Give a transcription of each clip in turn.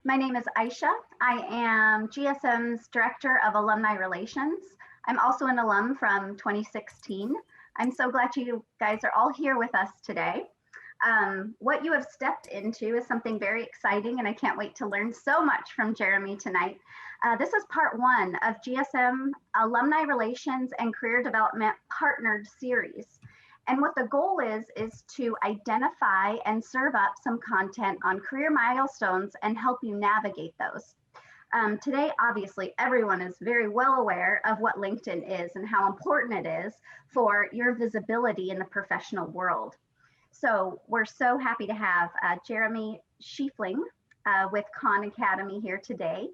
My name is Aisha. I am GSM's Director of Alumni Relations. I'm also an alum from 2016. I'm so glad you guys are all here with us today. What you have stepped into is something very exciting, and I can't wait to learn so much from Jeremy tonight. This is part one of GSM Alumni Relations and Career Development Partnered Series. And what the goal is to identify and serve up some content on career milestones and help you navigate those. Today, obviously, everyone is very well aware of what LinkedIn is and how important it is for your visibility in the professional world. So we're so happy to have Jeremy Schiefling with Khan Academy here today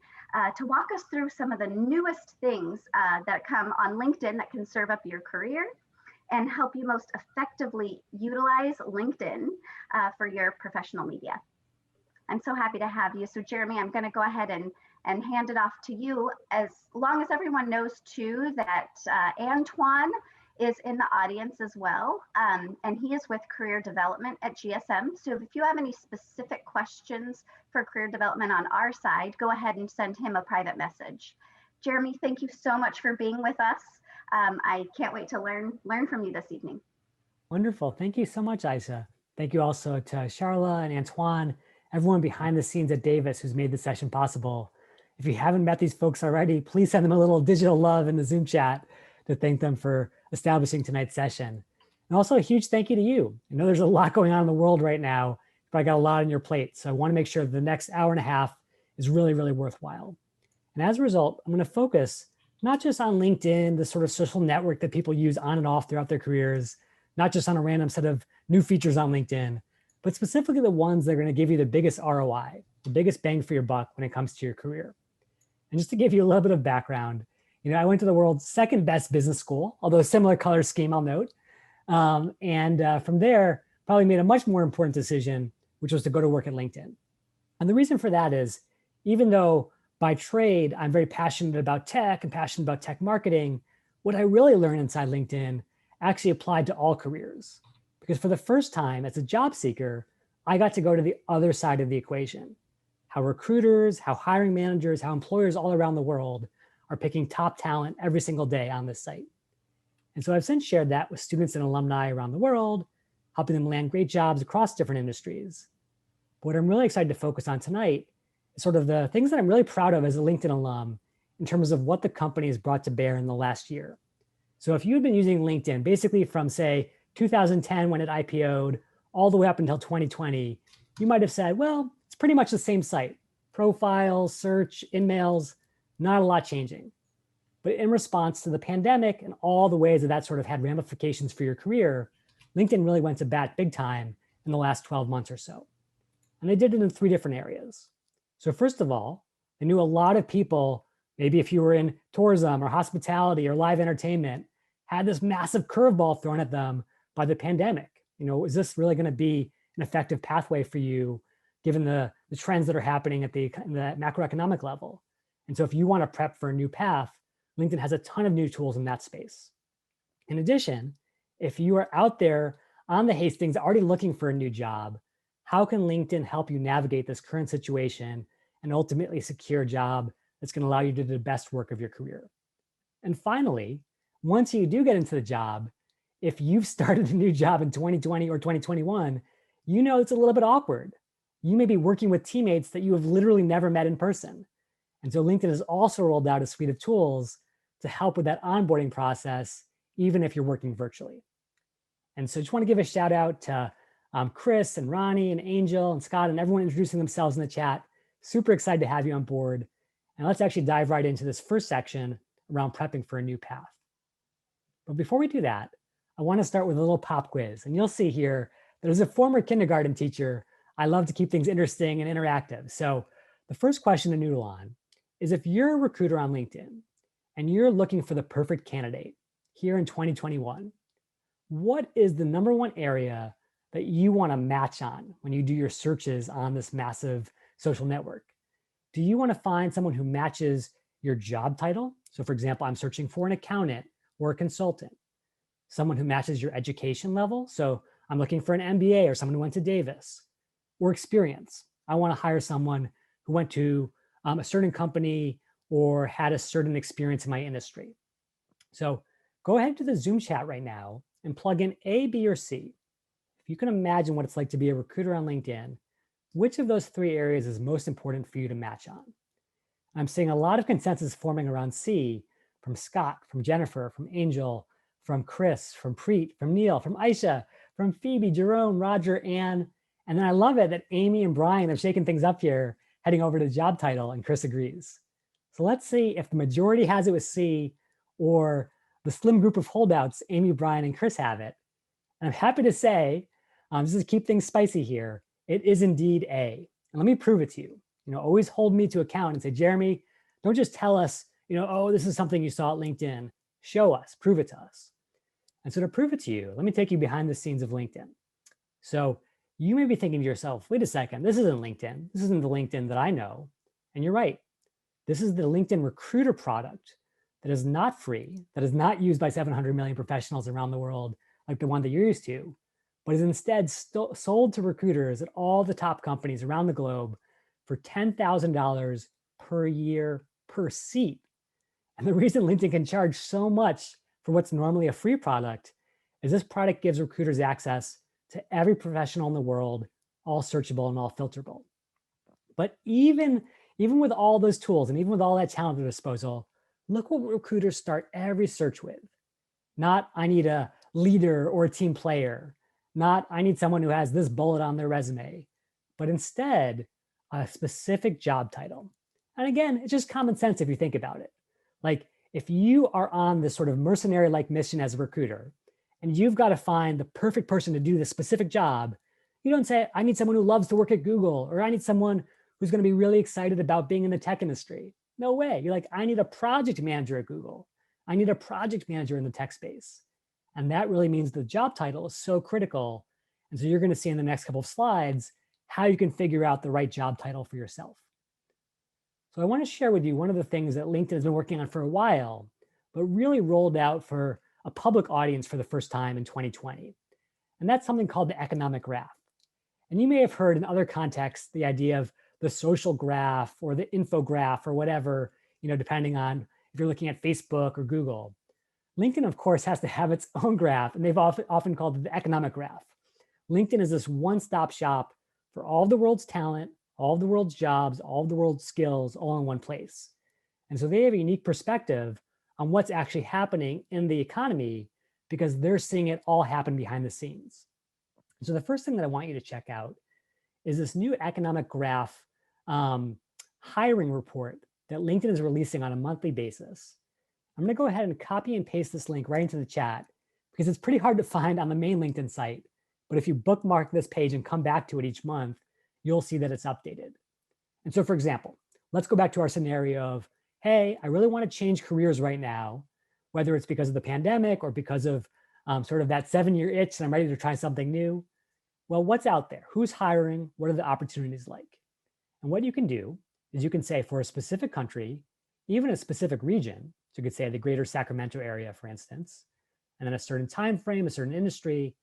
to walk us through some of the newest things that come on LinkedIn that can serve up your career and help you most effectively utilize LinkedIn for your professional media. I'm so happy to have you. So Jeremy, I'm going to go ahead and hand it off to you, as long as everyone knows too that Antoine is in the audience as well, and he is with career development at GSM. So if you have any specific questions for career development on our side, go ahead and send him a private message. Jeremy, thank you so much for being with us. I can't wait to learn from you this evening. Wonderful. Thank you so much, Aisha. Thank you also to Charla and Antoine, everyone behind the scenes at Davis who's made this session possible. If you haven't met these folks already, please send them a little digital love in the Zoom chat to thank them for establishing tonight's session. And also a huge thank you to you. I know there's a lot going on in the world right now, but I got a lot on your plate. So I want to make sure the next hour and a half is really, really worthwhile. And as a result, I'm going to focus not just on LinkedIn, the sort of social network that people use on and off throughout their careers, not just on a random set of new features on LinkedIn, but specifically the ones that are going to give you the biggest ROI, the biggest bang for your buck when it comes to your career. And just to give you a little bit of background, I went to the world's second best business school, although a similar color scheme, I'll note. From there, probably made a much more important decision, which was to go to work at LinkedIn. And the reason for that is, even though by trade, I'm very passionate about tech and passionate about tech marketing, what I really learned inside LinkedIn actually applied to all careers. Because for the first time as a job seeker, I got to go to the other side of the equation. How recruiters, how hiring managers, how employers all around the world are picking top talent every single day on this site. And so I've since shared that with students and alumni around the world, helping them land great jobs across different industries. But what I'm really excited to focus on tonight is sort of the things that I'm really proud of as a LinkedIn alum in terms of what the company has brought to bear in the last year. So if you've been using LinkedIn basically from, say, 2010 when it IPO'd all the way up until 2020, you might have said, well, it's pretty much the same site. Profiles, search, in-mails, not a lot changing. But in response to the pandemic and all the ways that sort of had ramifications for your career, LinkedIn really went to bat big time in the last 12 months or so. And they did it in 3 different areas. So first of all, they knew a lot of people, maybe if you were in tourism or hospitality or live entertainment, had this massive curveball thrown at them by the pandemic. Is this really going to be an effective pathway for you, given the trends that are happening at the macroeconomic level? And so if you want to prep for a new path, LinkedIn has a ton of new tools in that space. In addition, if you are out there on the Hastings already looking for a new job, how can LinkedIn help you navigate this current situation and ultimately secure a job that's going to allow you to do the best work of your career? And finally, once you do get into the job, if you've started a new job in 2020 or 2021, it's a little bit awkward. You may be working with teammates that you have literally never met in person. And so LinkedIn has also rolled out a suite of tools to help with that onboarding process, even if you're working virtually. And so I just want to give a shout out to Chris and Ronnie and Angel and Scott and everyone introducing themselves in the chat. Super excited to have you on board. And let's actually dive right into this first section around prepping for a new path. But before we do that, I want to start with a little pop quiz. And you'll see here that as a former kindergarten teacher, I love to keep things interesting and interactive. So the first question to noodle on is, if you're a recruiter on LinkedIn and you're looking for the perfect candidate here in 2021, what is the #1 area that you want to match on when you do your searches on this massive social network? Do you want to find someone who matches your job title? So for example, I'm searching for an accountant or a consultant. Someone who matches your education level. So I'm looking for an MBA or someone who went to Davis. Or experience. I want to hire someone who went to a certain company or had a certain experience in my industry. So go ahead to the Zoom chat right now and plug in A, B, or C. If you can imagine what it's like to be a recruiter on LinkedIn, which of those three areas is most important for you to match on? I'm seeing a lot of consensus forming around C from Scott, from Jennifer, from Angel, from Chris, from Preet, from Neil, from Aisha, from Phoebe, Jerome, Roger, Anne. And then I love it that Amy and Brian have shaken things up here, heading over to job title, and Chris agrees. So let's see if the majority has it with C or the slim group of holdouts, Amy, Brian, and Chris have it. And I'm happy to say, just to keep things spicy here, it is indeed A. And let me prove it to you. Always hold me to account and say, Jeremy, don't just tell us, oh, this is something you saw at LinkedIn. Show us, prove it to us. And so to prove it to you, let me take you behind the scenes of LinkedIn. So you may be thinking to yourself, wait a second, this isn't LinkedIn. This isn't the LinkedIn that I know. And you're right. This is the LinkedIn Recruiter product that is not free, that is not used by 700 million professionals around the world like the one that you're used to, but is instead sold to recruiters at all the top companies around the globe for $10,000 per year per seat. And the reason LinkedIn can charge so much for what's normally a free product is this product gives recruiters access to every professional in the world, all searchable and all filterable. But even with all those tools and even with all that talent at their disposal, look what recruiters start every search with. Not, I need a leader or a team player. Not, I need someone who has this bullet on their resume. But instead, a specific job title. And again, it's just common sense if you think about it. Like, if you are on this sort of mercenary-like mission as a recruiter, and you've got to find the perfect person to do this specific job, you don't say, I need someone who loves to work at Google, or I need someone who's going to be really excited about being in the tech industry. No way. You're like, I need a project manager at Google. I need a project manager in the tech space. And that really means the job title is so critical. And so you're going to see in the next couple of slides how you can figure out the right job title for yourself. So I want to share with you one of the things that LinkedIn has been working on for a while, but really rolled out for a public audience for the first time in 2020. And that's something called the economic graph. And you may have heard in other contexts the idea of the social graph or the infograph or whatever, depending on if you're looking at Facebook or Google. LinkedIn, of course, has to have its own graph, and they've often called it the economic graph. LinkedIn is this one-stop shop for all the world's talent, all the world's jobs, all the world's skills, all in one place. And so they have a unique perspective on what's actually happening in the economy because they're seeing it all happen behind the scenes. So the first thing that I want you to check out is this new economic graph hiring report that LinkedIn is releasing on a monthly basis. I'm going to go ahead and copy and paste this link right into the chat because it's pretty hard to find on the main LinkedIn site. But if you bookmark this page and come back to it each month, you'll see that it's updated. And so, for example, let's go back to our scenario of, hey, I really want to change careers right now, whether it's because of the pandemic or because of sort of that 7-year itch and I'm ready to try something new. Well, what's out there? Who's hiring? What are the opportunities like? And what you can do is you can say for a specific country, even a specific region, so you could say the greater Sacramento area, for instance, and then a certain time frame, a certain industry,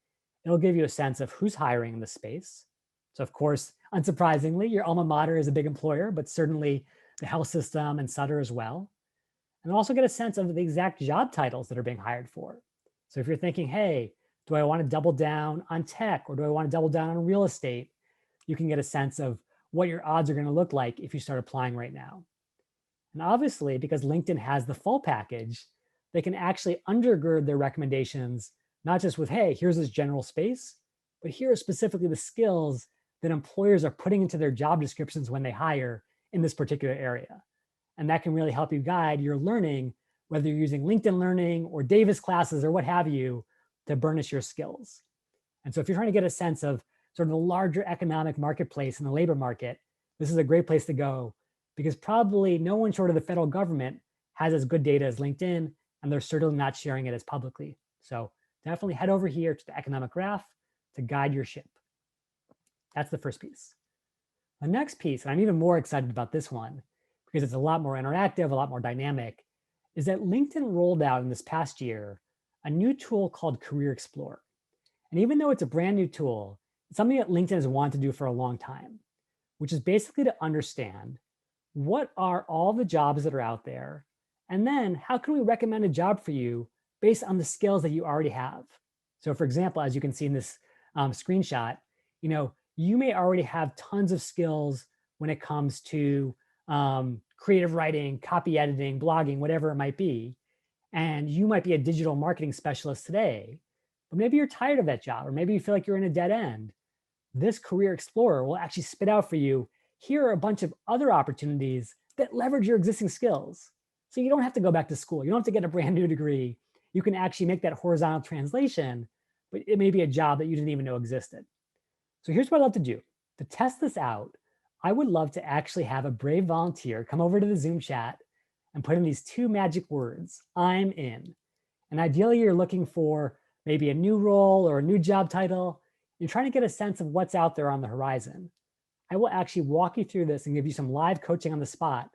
it'll give you a sense of who's hiring in the space. So of course, unsurprisingly, your alma mater is a big employer, but certainly the health system and Sutter as well. And also get a sense of the exact job titles that are being hired for. So if you're thinking, hey, do I want to double down on tech or do I want to double down on real estate? You can get a sense of what your odds are going to look like if you start applying right now. And obviously, because LinkedIn has the full package, they can actually undergird their recommendations, not just with, hey, here's this general space, but here are specifically the skills that employers are putting into their job descriptions when they hire in this particular area. And that can really help you guide your learning, whether you're using LinkedIn Learning or Davis classes or what have you, to burnish your skills. And so if you're trying to get a sense of sort of the larger economic marketplace and the labor market, this is a great place to go because probably no one short of the federal government has as good data as LinkedIn, and they're certainly not sharing it as publicly. So definitely head over here to the economic graph to guide your ship. That's the first piece. The next piece, and I'm even more excited about this one because it's a lot more interactive, a lot more dynamic, is that LinkedIn rolled out in this past year a new tool called Career Explorer. And even though it's a brand new tool, it's something that LinkedIn has wanted to do for a long time. which is basically to understand what are all the jobs that are out there, and then how can we recommend a job for you based on the skills that you already have. So for example, as you can see in this screenshot, you may already have tons of skills when it comes to creative writing, copy editing, blogging, whatever it might be. And you might be a digital marketing specialist today, but maybe you're tired of that job, or maybe you feel like you're in a dead end. This Career Explorer will actually spit out for you, here are a bunch of other opportunities that leverage your existing skills. So you don't have to go back to school. You don't have to get a brand new degree. You can actually make that horizontal translation, but it may be a job that you didn't even know existed. So here's what I'd love to do. To test this out, I would love to actually have a brave volunteer come over to the Zoom chat and put in these two magic words, I'm in. And ideally, you're looking for maybe a new role or a new job title. You're trying to get a sense of what's out there on the horizon. I will actually walk you through this and give you some live coaching on the spot,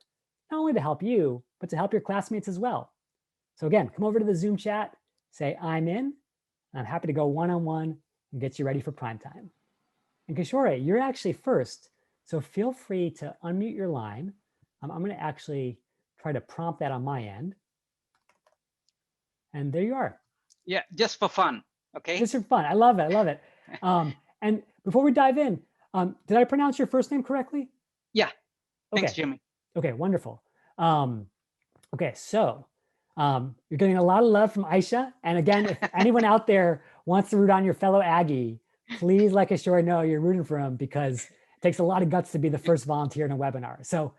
not only to help you, but to help your classmates as well. So again, come over to the Zoom chat, say I'm in, and I'm happy to go one-on-one and get you ready for prime time. And Kishore, you're actually first, so feel free to unmute your line. I'm going to actually try to prompt that on my end. And there you are. Yeah, just for fun. Okay. Just for fun. I love it. I love it. And before we dive in, did I pronounce your first name correctly? Yeah. Thanks, Okay. Jimmy. Okay, wonderful. Okay, so you're getting a lot of love from Aisha. And again, if anyone out there wants to root on your fellow Aggie, please let Kishore know you're rooting for him, because it takes a lot of guts to be the first volunteer in a webinar. So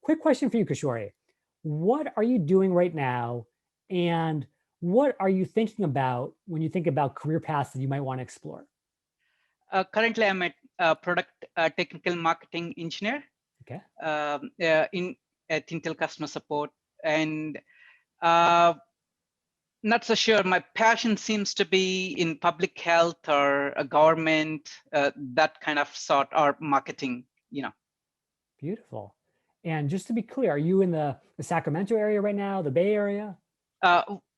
quick question for you, Kishore. What are you doing right now? And what are you thinking about when you think about career paths that you might want to explore? Currently, I'm a product technical marketing engineer. Okay. In at Intel customer support, and not so sure. My passion seems to be in public health or a government, that kind of sort, or marketing. Beautiful. And just to be clear, are you in the Sacramento area right now, the Bay Area?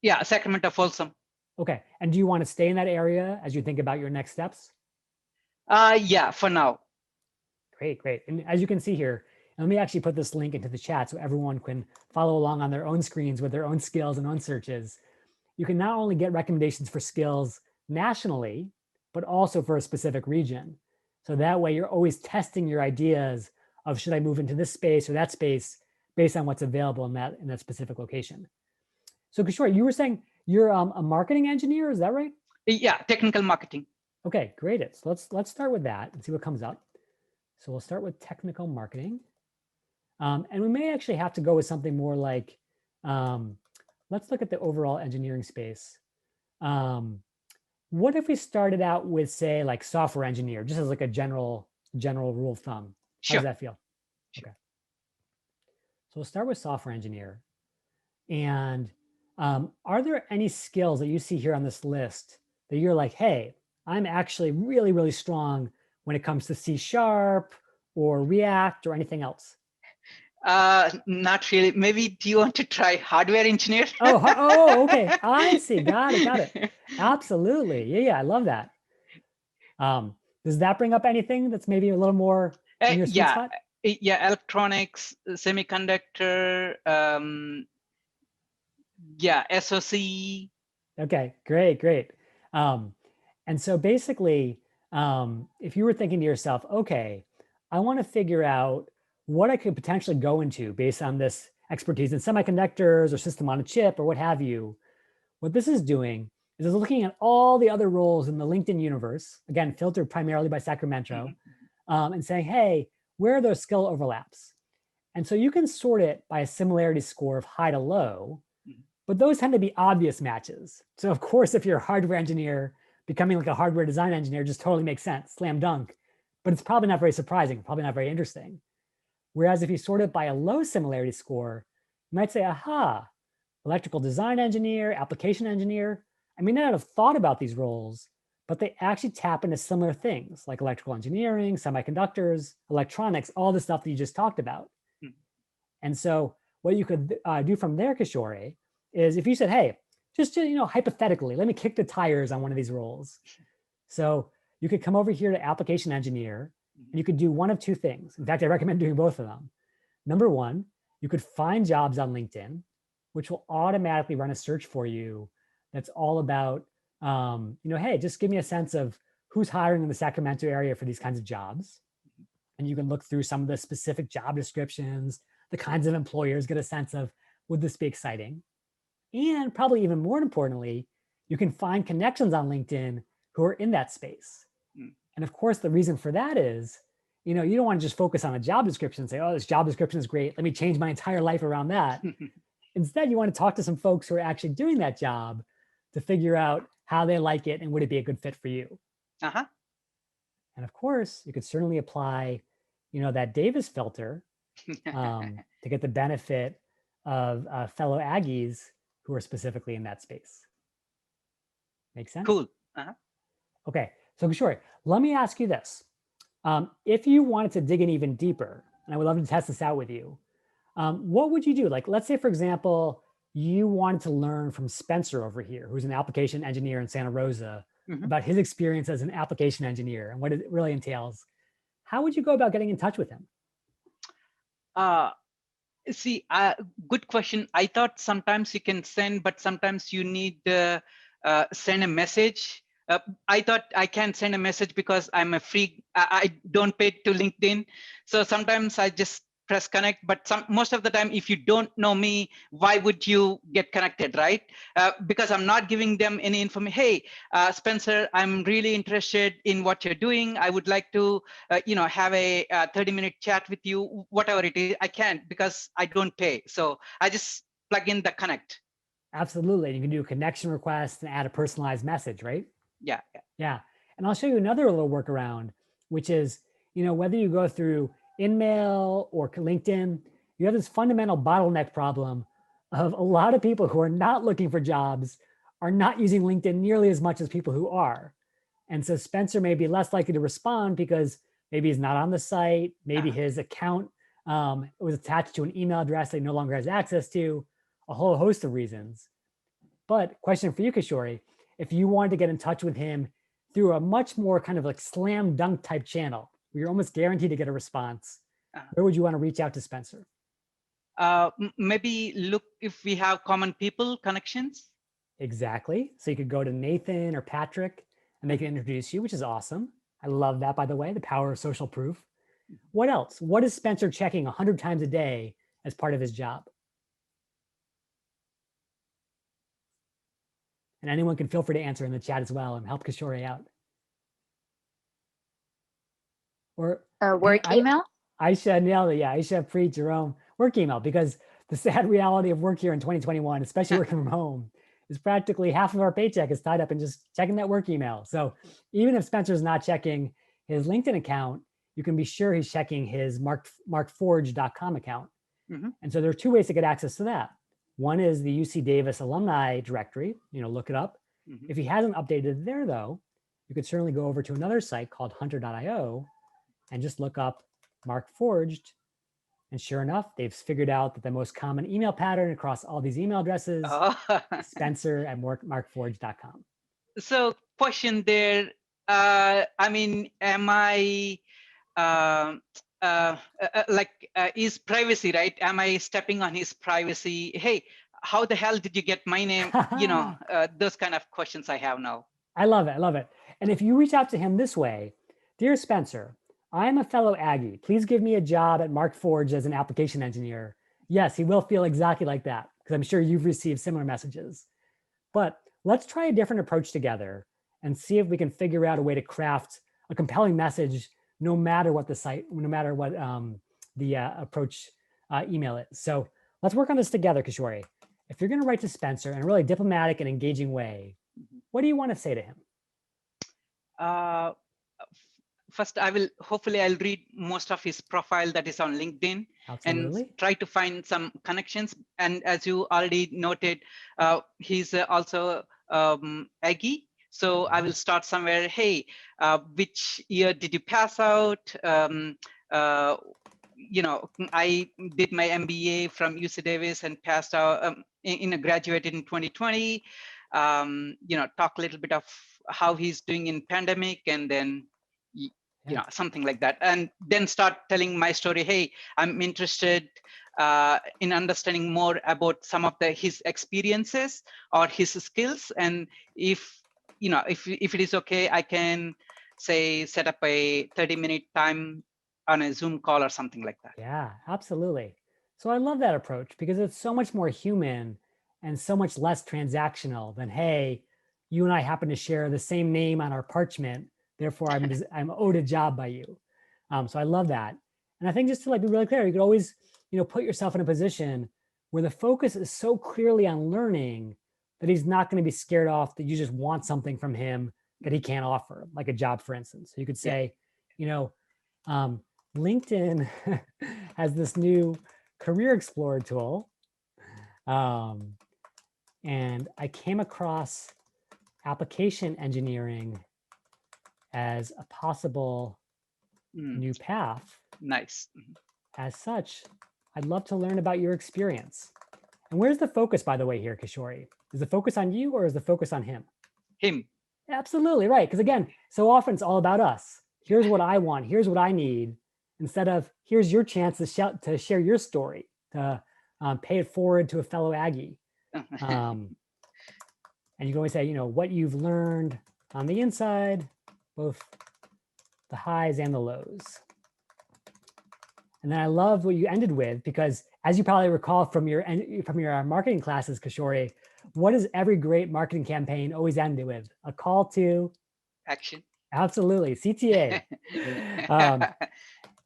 Yeah, Sacramento, Folsom. Okay. And do you want to stay in that area as you think about your next steps? Yeah, for now. Great, great. And as you can see here, let me actually put this link into the chat so everyone can follow along on their own screens with their own skills and own searches. You can not only get recommendations for skills nationally, but also for a specific region. So that way you're always testing your ideas of, should I move into this space or that space based on what's available in that specific location. So Kishore, you were saying you're a marketing engineer, is that right? Yeah, technical marketing. Okay, great. So let's start with that and see what comes up. So we'll start with technical marketing. And we may actually have to go with something more like, let's look at the overall engineering space. What if we started out with, say, like software engineer, just as like a general rule of thumb? Sure. How does that feel? Sure. Okay. So we'll start with software engineer. And are there any skills that you see here on this list that you're like, hey, I'm actually really, really strong when it comes to C# or React or anything else? Not really. Maybe do you want to try hardware engineer? Oh, okay. I see. Got it. Absolutely. Yeah, I love that. Does that bring up anything that's maybe a little more in your sweet spot? Yeah, electronics, semiconductor, yeah, SoC. Okay, great. And so basically, if you were thinking to yourself, okay, I want to figure out what I could potentially go into based on this expertise in semiconductors or system on a chip or what have you, what this is doing is it's looking at all the other roles in the LinkedIn universe, again, filtered primarily by Sacramento, and saying, hey, where are those skill overlaps? And so you can sort it by a similarity score of high to low, but those tend to be obvious matches. So of course, if you're a hardware engineer, becoming like a hardware design engineer just totally makes sense, slam dunk, but it's probably not very surprising, probably not very interesting. Whereas if you sort it by a low similarity score, you might say, aha, electrical design engineer, application engineer. I may not have thought about these roles, but they actually tap into similar things like electrical engineering, semiconductors, electronics, all the stuff that you just talked about. And so what you could do from there, Kishore, is if you said, hey, just hypothetically, let me kick the tires on one of these roles. So you could come over here to application engineer And you could do one of two things. In fact, I recommend doing both of them. Number one, you could find jobs on LinkedIn, which will automatically run a search for you that's all about, hey, just give me a sense of who's hiring in the Sacramento area for these kinds of jobs. And you can look through some of the specific job descriptions, the kinds of employers, get a sense of, would this be exciting? And probably even more importantly, you can find connections on LinkedIn who are in that space. Mm. And of course, the reason for that is, you don't want to just focus on a job description and say, oh, this job description is great. Let me change my entire life around that. Instead, you want to talk to some folks who are actually doing that job to figure out how they like it and would it be a good fit for you. Uh-huh. And of course, you could certainly apply, that Davis filter to get the benefit of fellow Aggies who are specifically in that space. Make sense? Cool. Uh-huh. Okay, so Kishore, let me ask you this. If you wanted to dig in even deeper, and I would love to test this out with you, what would you do? Like, let's say, for example, you wanted to learn from Spencer over here, who's an application engineer in Santa Rosa, about his experience as an application engineer and what it really entails. How would you go about getting in touch with him? See, good question. I thought sometimes you can send, but sometimes you need to send a message. I thought I can send a message because I'm a free, I don't pay to LinkedIn. So sometimes I just press connect, but most of the time, if you don't know me, why would you get connected, right? Because I'm not giving them any information. Hey, Spencer, I'm really interested in what you're doing. I would like to, have a 30-minute chat with you, whatever it is. I can't because I don't pay. So I just plug in the connect. Absolutely. You can do a connection request and add a personalized message, right? Yeah. Yeah. And I'll show you another little workaround, which is, whether you go through InMail or LinkedIn, you have this fundamental bottleneck problem of a lot of people who are not looking for jobs are not using LinkedIn nearly as much as people who are. And so Spencer may be less likely to respond because maybe he's not on the site, maybe his account was attached to an email address that he no longer has access to, a whole host of reasons. But question for you, Kishore, if you wanted to get in touch with him through a much more kind of like slam dunk type channel, where you're almost guaranteed to get a response, where would you want to reach out to Spencer? Maybe look if we have common people connections. Exactly. So you could go to Nathan or Patrick and they can introduce you, which is awesome. I love that, by the way, the power of social proof. What else? What is Spencer checking 100 times a day as part of his job? And anyone can feel free to answer in the chat as well and help Kishore out. Or work email? Aisha nailed it. Yeah, Aisha, Preet, Jerome, work email, because the sad reality of work here in 2021, especially working from home, is practically half of our paycheck is tied up in just checking that work email. So even if Spencer's not checking his LinkedIn account, you can be sure he's checking his markforge.com account. And so there are two ways to get access to that. One is the UC Davis alumni directory, look it up. If he hasn't updated there though, you could certainly go over to another site called hunter.io and just look up Mark Forged. And sure enough, they've figured out that the most common email pattern across all these email addresses is Spencer at markforge.com. So question there, am I, is privacy, right? Am I stepping on his privacy? Hey, how the hell did you get my name? Those kind of questions I have now. I love it. I love it. And if you reach out to him this way, dear Spencer, I am a fellow Aggie. Please give me a job at Mark Forge as an application engineer. Yes, he will feel exactly like that because I'm sure you've received similar messages. But let's try a different approach together and see if we can figure out a way to craft a compelling message, no matter what the site, no matter what the approach email is. So let's work on this together, Kishore. If you're going to write to Spencer in a really diplomatic and engaging way, what do you want to say to him? First, hopefully I'll read most of his profile that is on LinkedIn. Absolutely. And try to find some connections. And as you already noted, he's also Aggie. So I will start somewhere. Hey, which year did you pass out? I did my MBA from UC Davis and passed out, graduated in 2020. Talk a little bit of how he's doing in pandemic, and then something like that, and then start telling my story. Hey, I'm interested in understanding more about some of his experiences or his skills, and if if it is okay, I can say set up a 30-minute time on a Zoom call or something like that. Yeah, absolutely. So I love that approach because it's so much more human and so much less transactional than, hey, you and I happen to share the same name on our parchment, therefore I'm owed a job by you. So I love that. And I think just to be really clear, you could always, put yourself in a position where the focus is so clearly on learning that he's not going to be scared off that you just want something from him that he can't offer, like a job, for instance. So you could say, um, LinkedIn has this new career explorer tool. And I came across application engineering as a possible new path. Nice. As such, I'd love to learn about your experience. And where's the focus, by the way, here, Kishori? Is the focus on you or is the focus on him? Him. Absolutely right. Because again, so often it's all about us. Here's what I want. Here's what I need. Instead of here's your chance to share your story, to pay it forward to a fellow Aggie. And you can always say, what you've learned on the inside, both the highs and the lows. And then I love what you ended with, because as you probably recall from your marketing classes, Kishori, what does every great marketing campaign always end with? A call to action. Absolutely, CTA.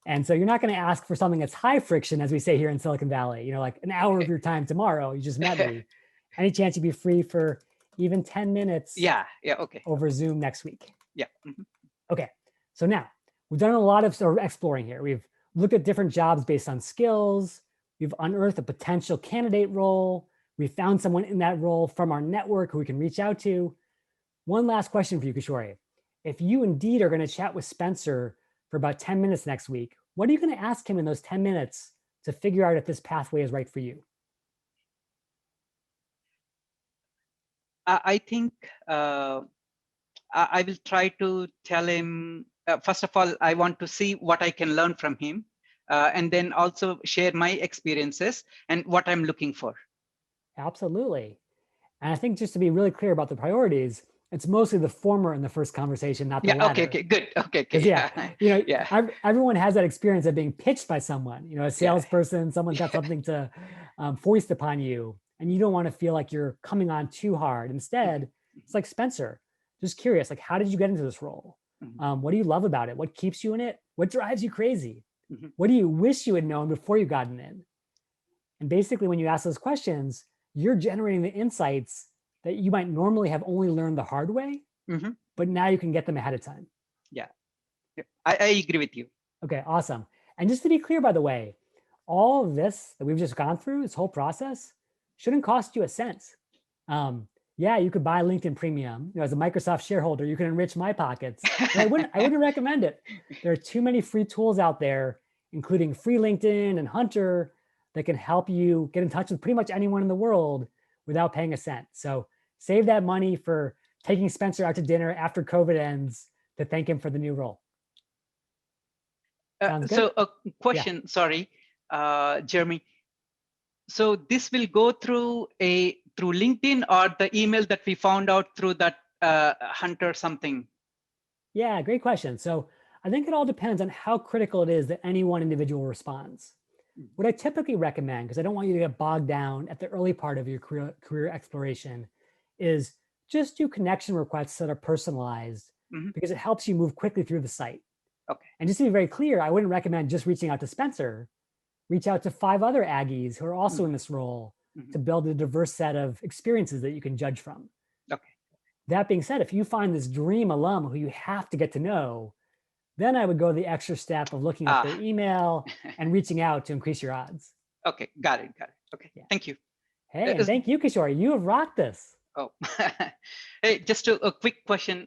And so you're not going to ask for something that's high friction, as we say here in Silicon Valley, like an hour of your time tomorrow, you just met me. Any chance you'd be free for even 10 minutes okay. over Zoom next week? Yeah. Okay, so now we've done a lot of sort of exploring here. We've looked at different jobs based on skills. We've unearthed a potential candidate role. We found someone in that role from our network who we can reach out to. One last question for you, Kishori. If you indeed are going to chat with Spencer for about 10 minutes next week, what are you going to ask him in those 10 minutes to figure out if this pathway is right for you? I think I will try to tell him, first of all, I want to see what I can learn from him, and then also share my experiences and what I'm looking for. Absolutely. And I think just to be really clear about the priorities, it's mostly the former in the first conversation, not the latter. Okay, good. Okay. Everyone has that experience of being pitched by someone, a salesperson, someone's got something to foist upon you, and you don't want to feel like you're coming on too hard. Instead, it's like Spencer, just curious, like, how did you get into this role? What do you love about it? What keeps you in it? What drives you crazy? What do you wish you had known before you gotten in? And basically, when you ask those questions, you're generating the insights that you might normally have only learned the hard way, but now you can get them ahead of time. Yeah, I agree with you. Okay, awesome. And just to be clear, by the way, all of this that we've just gone through, this whole process, shouldn't cost you a cent. You could buy LinkedIn Premium. As a Microsoft shareholder, you can enrich my pockets. But I wouldn't recommend it. There are too many free tools out there, including free LinkedIn and Hunter, that can help you get in touch with pretty much anyone in the world without paying a cent. So save that money for taking Spencer out to dinner after COVID ends to thank him for the new role. So a question, sorry, Jeremy. So this will go through LinkedIn or the email that we found out through that Hunter something? Yeah, great question. So I think it all depends on how critical it is that any one individual responds. What I typically recommend, because I don't want you to get bogged down at the early part of your career exploration, is just do connection requests that are personalized, because it helps you move quickly through the site. Okay. And just to be very clear, I wouldn't recommend just reaching out to Spencer. Reach out to 5 other Aggies who are also in this role to build a diverse set of experiences that you can judge from. Okay. That being said, if you find this dream alum who you have to get to know, then I would go the extra step of looking up their email and reaching out to increase your odds. Okay, got it. Okay, thank you. Hey, and thank you, Kishori. You have rocked this. Oh, hey, just a quick question.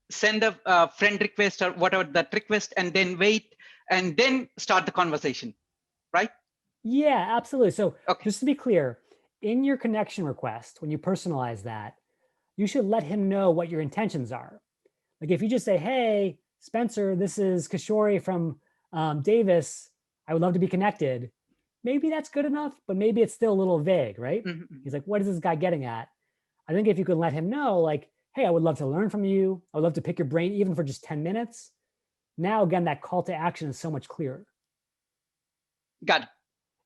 Send a friend request or whatever that request, and then wait, and then start the conversation, right? Yeah, absolutely. So just to be clear, in your connection request, when you personalize that, you should let him know what your intentions are. Like if you just say, hey, Spencer, this is Kishore from Davis. I would love to be connected. Maybe that's good enough, but maybe it's still a little vague, right? Mhm. He's like, what is this guy getting at? I think if you could let him know, like, hey, I would love to learn from you. I would love to pick your brain even for just 10 minutes. Now, again, that call to action is so much clearer. Got it.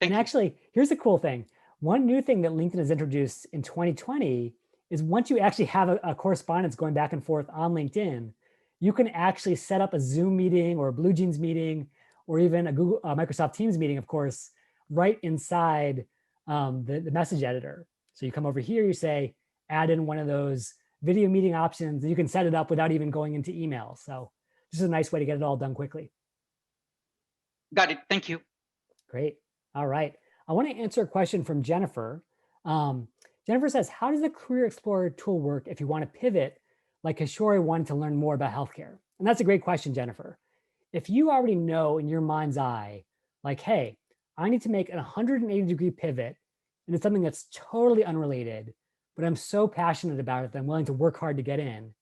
And Thank you. actually, here's the cool thing. One new thing that LinkedIn has introduced in 2020 is once you actually have a correspondence going back and forth on LinkedIn, you can actually set up a Zoom meeting or a Blue Jeans meeting or even a Microsoft Teams meeting, of course, right inside the message editor. So you come over here, you say, add in one of those video meeting options, and you can set it up without even going into email. So this is a nice way to get it all done quickly. Got it. Thank you. Great. All right. I want to answer a question from Jennifer. Jennifer says, how does the Career Explorer tool work if you want to pivot like Kishore wanted to learn more about healthcare? And that's a great question, Jennifer. If you already know in your mind's eye, like, hey, I need to make a 180-degree pivot into something that's totally unrelated, but I'm so passionate about it that I'm willing to work hard to get in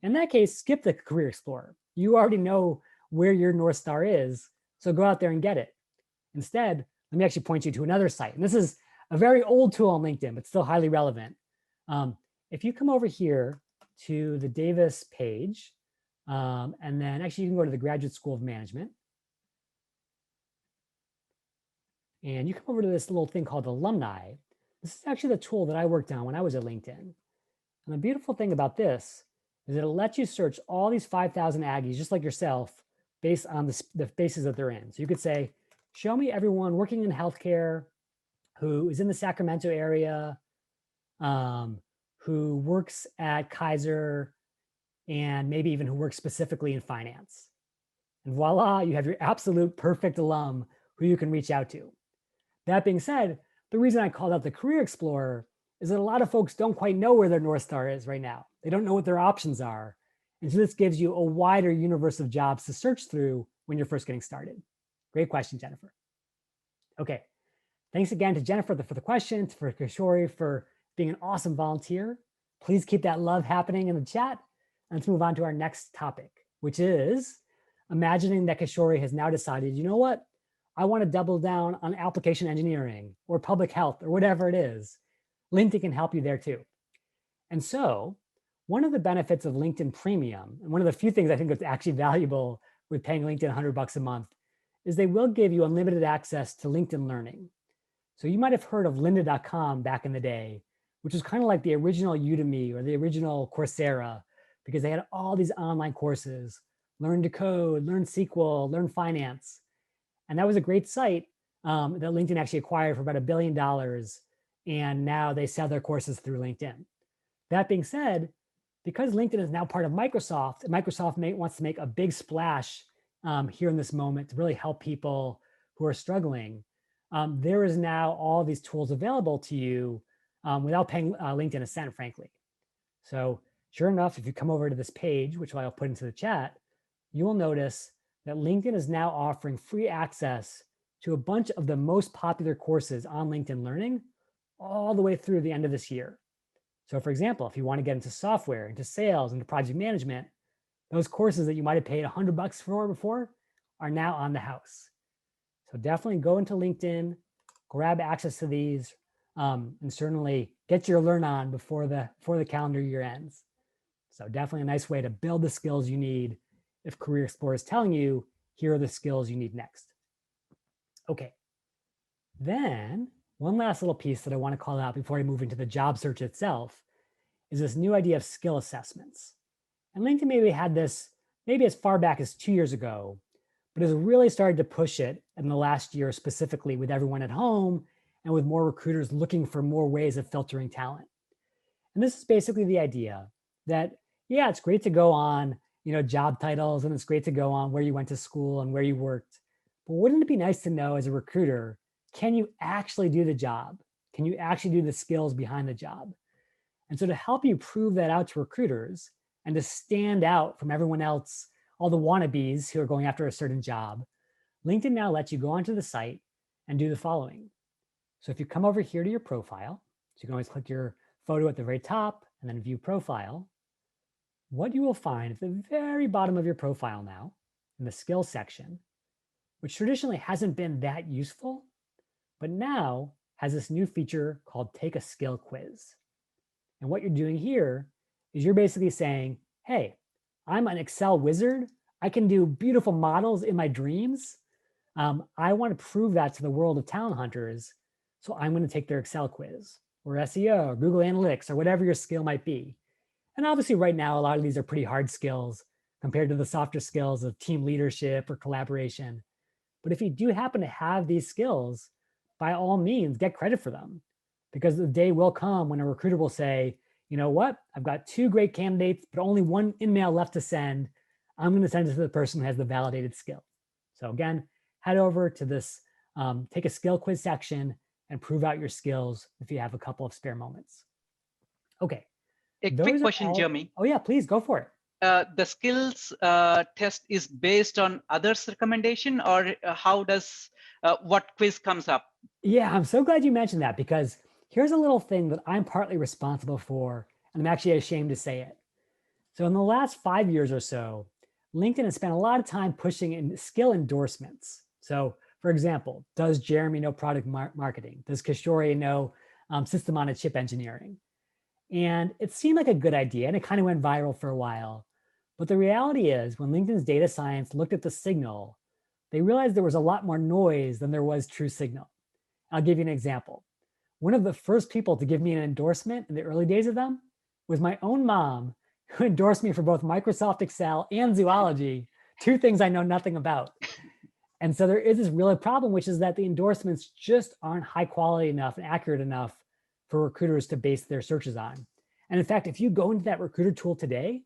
that case, skip the Career Explorer. You already know where your North Star is, so go out there and get it. Instead, let me actually point you to another site. And this is a very old tool on LinkedIn, but still highly relevant. If you come over here to the Davis page, and then actually you can go to the Graduate School of Management. And you come over to this little thing called Alumni. This is actually the tool that I worked on when I was at LinkedIn. And the beautiful thing about this is it'll let you search all these 5,000 Aggies, just like yourself, based on the bases that they're in. So you could say, show me everyone working in healthcare who is in the Sacramento area, who works at Kaiser, and maybe even who works specifically in finance. And voila, you have your absolute perfect alum who you can reach out to. That being said, the reason I called out the Career Explorer is that a lot of folks don't quite know where their North Star is right now. They don't know what their options are. And so this gives you a wider universe of jobs to search through when you're first getting started. Great question, Jennifer. Okay, thanks again to Jennifer for the questions, for Kishore for being an awesome volunteer. Please keep that love happening in the chat. And let's move on to our next topic, which is imagining that Kishore has now decided, you know what? I want to double down on application engineering or public health or whatever it is. LinkedIn can help you there too. And so one of the benefits of LinkedIn Premium, and one of the few things I think that's actually valuable with paying LinkedIn $100 a month, is they will give you unlimited access to LinkedIn Learning. So you might have heard of lynda.com back in the day, which was kind of like the original Udemy or the original Coursera, because they had all these online courses, learn to code, learn SQL, learn finance. And that was a great site that LinkedIn actually acquired for about $1 billion. And now they sell their courses through LinkedIn. That being said, because LinkedIn is now part of Microsoft, and Microsoft wants to make a big splash here in this moment to really help people who are struggling, there is now all these tools available to you without paying LinkedIn a cent, frankly. So sure enough, if you come over to this page, which I'll put into the chat, you will notice that LinkedIn is now offering free access to a bunch of the most popular courses on LinkedIn Learning all the way through the end of this year. So for example, if you want to get into software, into sales, into project management, those courses that you might have paid $100 for before are now on the house. So definitely go into LinkedIn, grab access to these, and certainly get your learn on before the calendar year ends. So definitely a nice way to build the skills you need if Career Explorer is telling you, here are the skills you need next. Okay. Then one last little piece that I want to call out before I move into the job search itself is this new idea of skill assessments. And LinkedIn maybe had this maybe as far back as 2 years ago, but has really started to push it in the last year, specifically with everyone at home and with more recruiters looking for more ways of filtering talent. And this is basically the idea that, yeah, it's great to go on, job titles, and it's great to go on where you went to school and where you worked. But wouldn't it be nice to know as a recruiter, can you actually do the job? Can you actually do the skills behind the job? And so to help you prove that out to recruiters and to stand out from everyone else, all the wannabes who are going after a certain job, LinkedIn now lets you go onto the site and do the following. So if you come over here to your profile, so you can always click your photo at the very top and then view profile. what you will find at the very bottom of your profile now, in the skills section, which traditionally hasn't been that useful, but now has this new feature called Take a Skill Quiz. And what you're doing here is you're basically saying, hey, I'm an Excel wizard. I can do beautiful models in my dreams. I want to prove that to the world of talent hunters. So I'm going to take their Excel quiz or SEO or Google Analytics or whatever your skill might be. And obviously right now, a lot of these are pretty hard skills compared to the softer skills of team leadership or collaboration. But if you do happen to have these skills, by all means, get credit for them, because the day will come when a recruiter will say, you know what, I've got 2 great candidates, but only 1 email left to send. I'm going to send it to the person who has the validated skill. So again, head over to this take a skill quiz section and prove out your skills if you have a couple of spare moments. Okay. A quick question, Jeremy. Oh yeah, please go for it. The skills test is based on others' recommendation, or how does what quiz comes up? Yeah, I'm so glad you mentioned that, because here's a little thing that I'm partly responsible for, and I'm actually ashamed to say it. So in the last 5 years or so, LinkedIn has spent a lot of time pushing in skill endorsements. So for example, does Jeremy know product marketing? Does Kishore know system on a chip engineering? And it seemed like a good idea, and it kind of went viral for a while. But the reality is, when LinkedIn's data science looked at the signal, they realized there was a lot more noise than there was true signal. I'll give you an example. One of the first people to give me an endorsement in the early days of them was my own mom, who endorsed me for both Microsoft Excel and zoology, 2 things I know nothing about. And so there is this real problem, which is that the endorsements just aren't high quality enough and accurate enough for recruiters to base their searches on. And in fact, if you go into that recruiter tool today,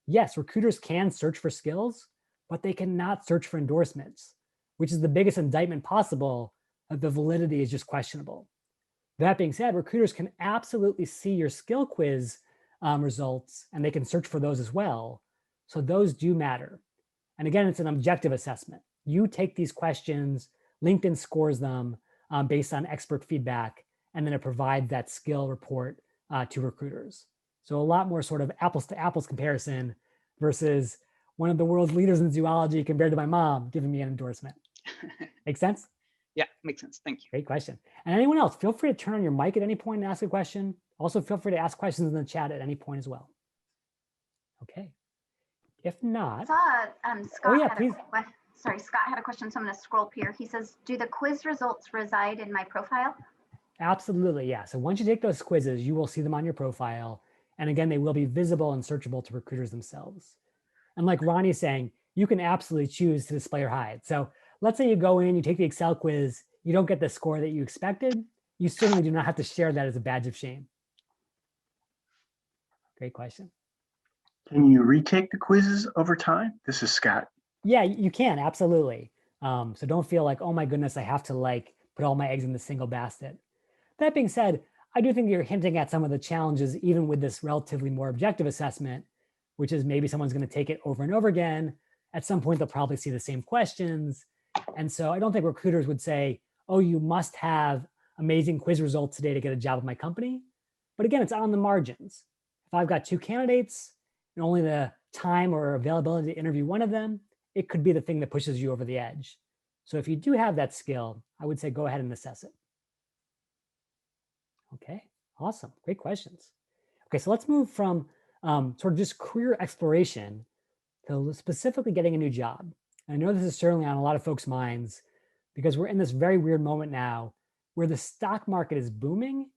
yes, recruiters can search for skills, but they cannot search for endorsements, which is the biggest indictment possible that the validity is just questionable. That being said, recruiters can absolutely see your skill quiz results, and they can search for those as well. So those do matter. And again, it's an objective assessment. You take these questions, LinkedIn scores them based on expert feedback, and then it provides that skill report to recruiters. So a lot more sort of apples to apples comparison versus one of the world's leaders in zoology compared to my mom giving me an endorsement. Make sense? Yeah, makes sense. Thank you. Great question. And anyone else, feel free to turn on your mic at any point and ask a question. Also, feel free to ask questions in the chat at any point as well. Okay. If not, I saw Scott yeah, had please. Scott had a question, so I'm going to scroll up here. He says, do the quiz results reside in my profile? Absolutely, yeah. So once you take those quizzes, you will see them on your profile. And again, they will be visible and searchable to recruiters themselves. And like Ronnie's saying, you can absolutely choose to display or hide. So let's say you go in, you take the Excel quiz, you don't get the score that you expected. You certainly do not have to share that as a badge of shame. Great question. Can you retake the quizzes over time? This is Scott. Yeah, you can, absolutely. So don't feel like, oh my goodness, I have to like put all my eggs in the single basket. That being said, I do think you're hinting at some of the challenges, even with this relatively more objective assessment, which is maybe someone's going to take it over and over again. At some point, they'll probably see the same questions. And so I don't think recruiters would say, oh, you must have amazing quiz results today to get a job with my company. But again, it's on the margins. If I've got 2 candidates and only the time or availability to interview one of them, it could be the thing that pushes you over the edge. So if you do have that skill, I would say go ahead and assess it. Okay, awesome. Great questions. Okay, so let's move from sort of just career exploration to specifically getting a new job. And I know this is certainly on a lot of folks' minds because we're in this very weird moment now where the stock market is booming,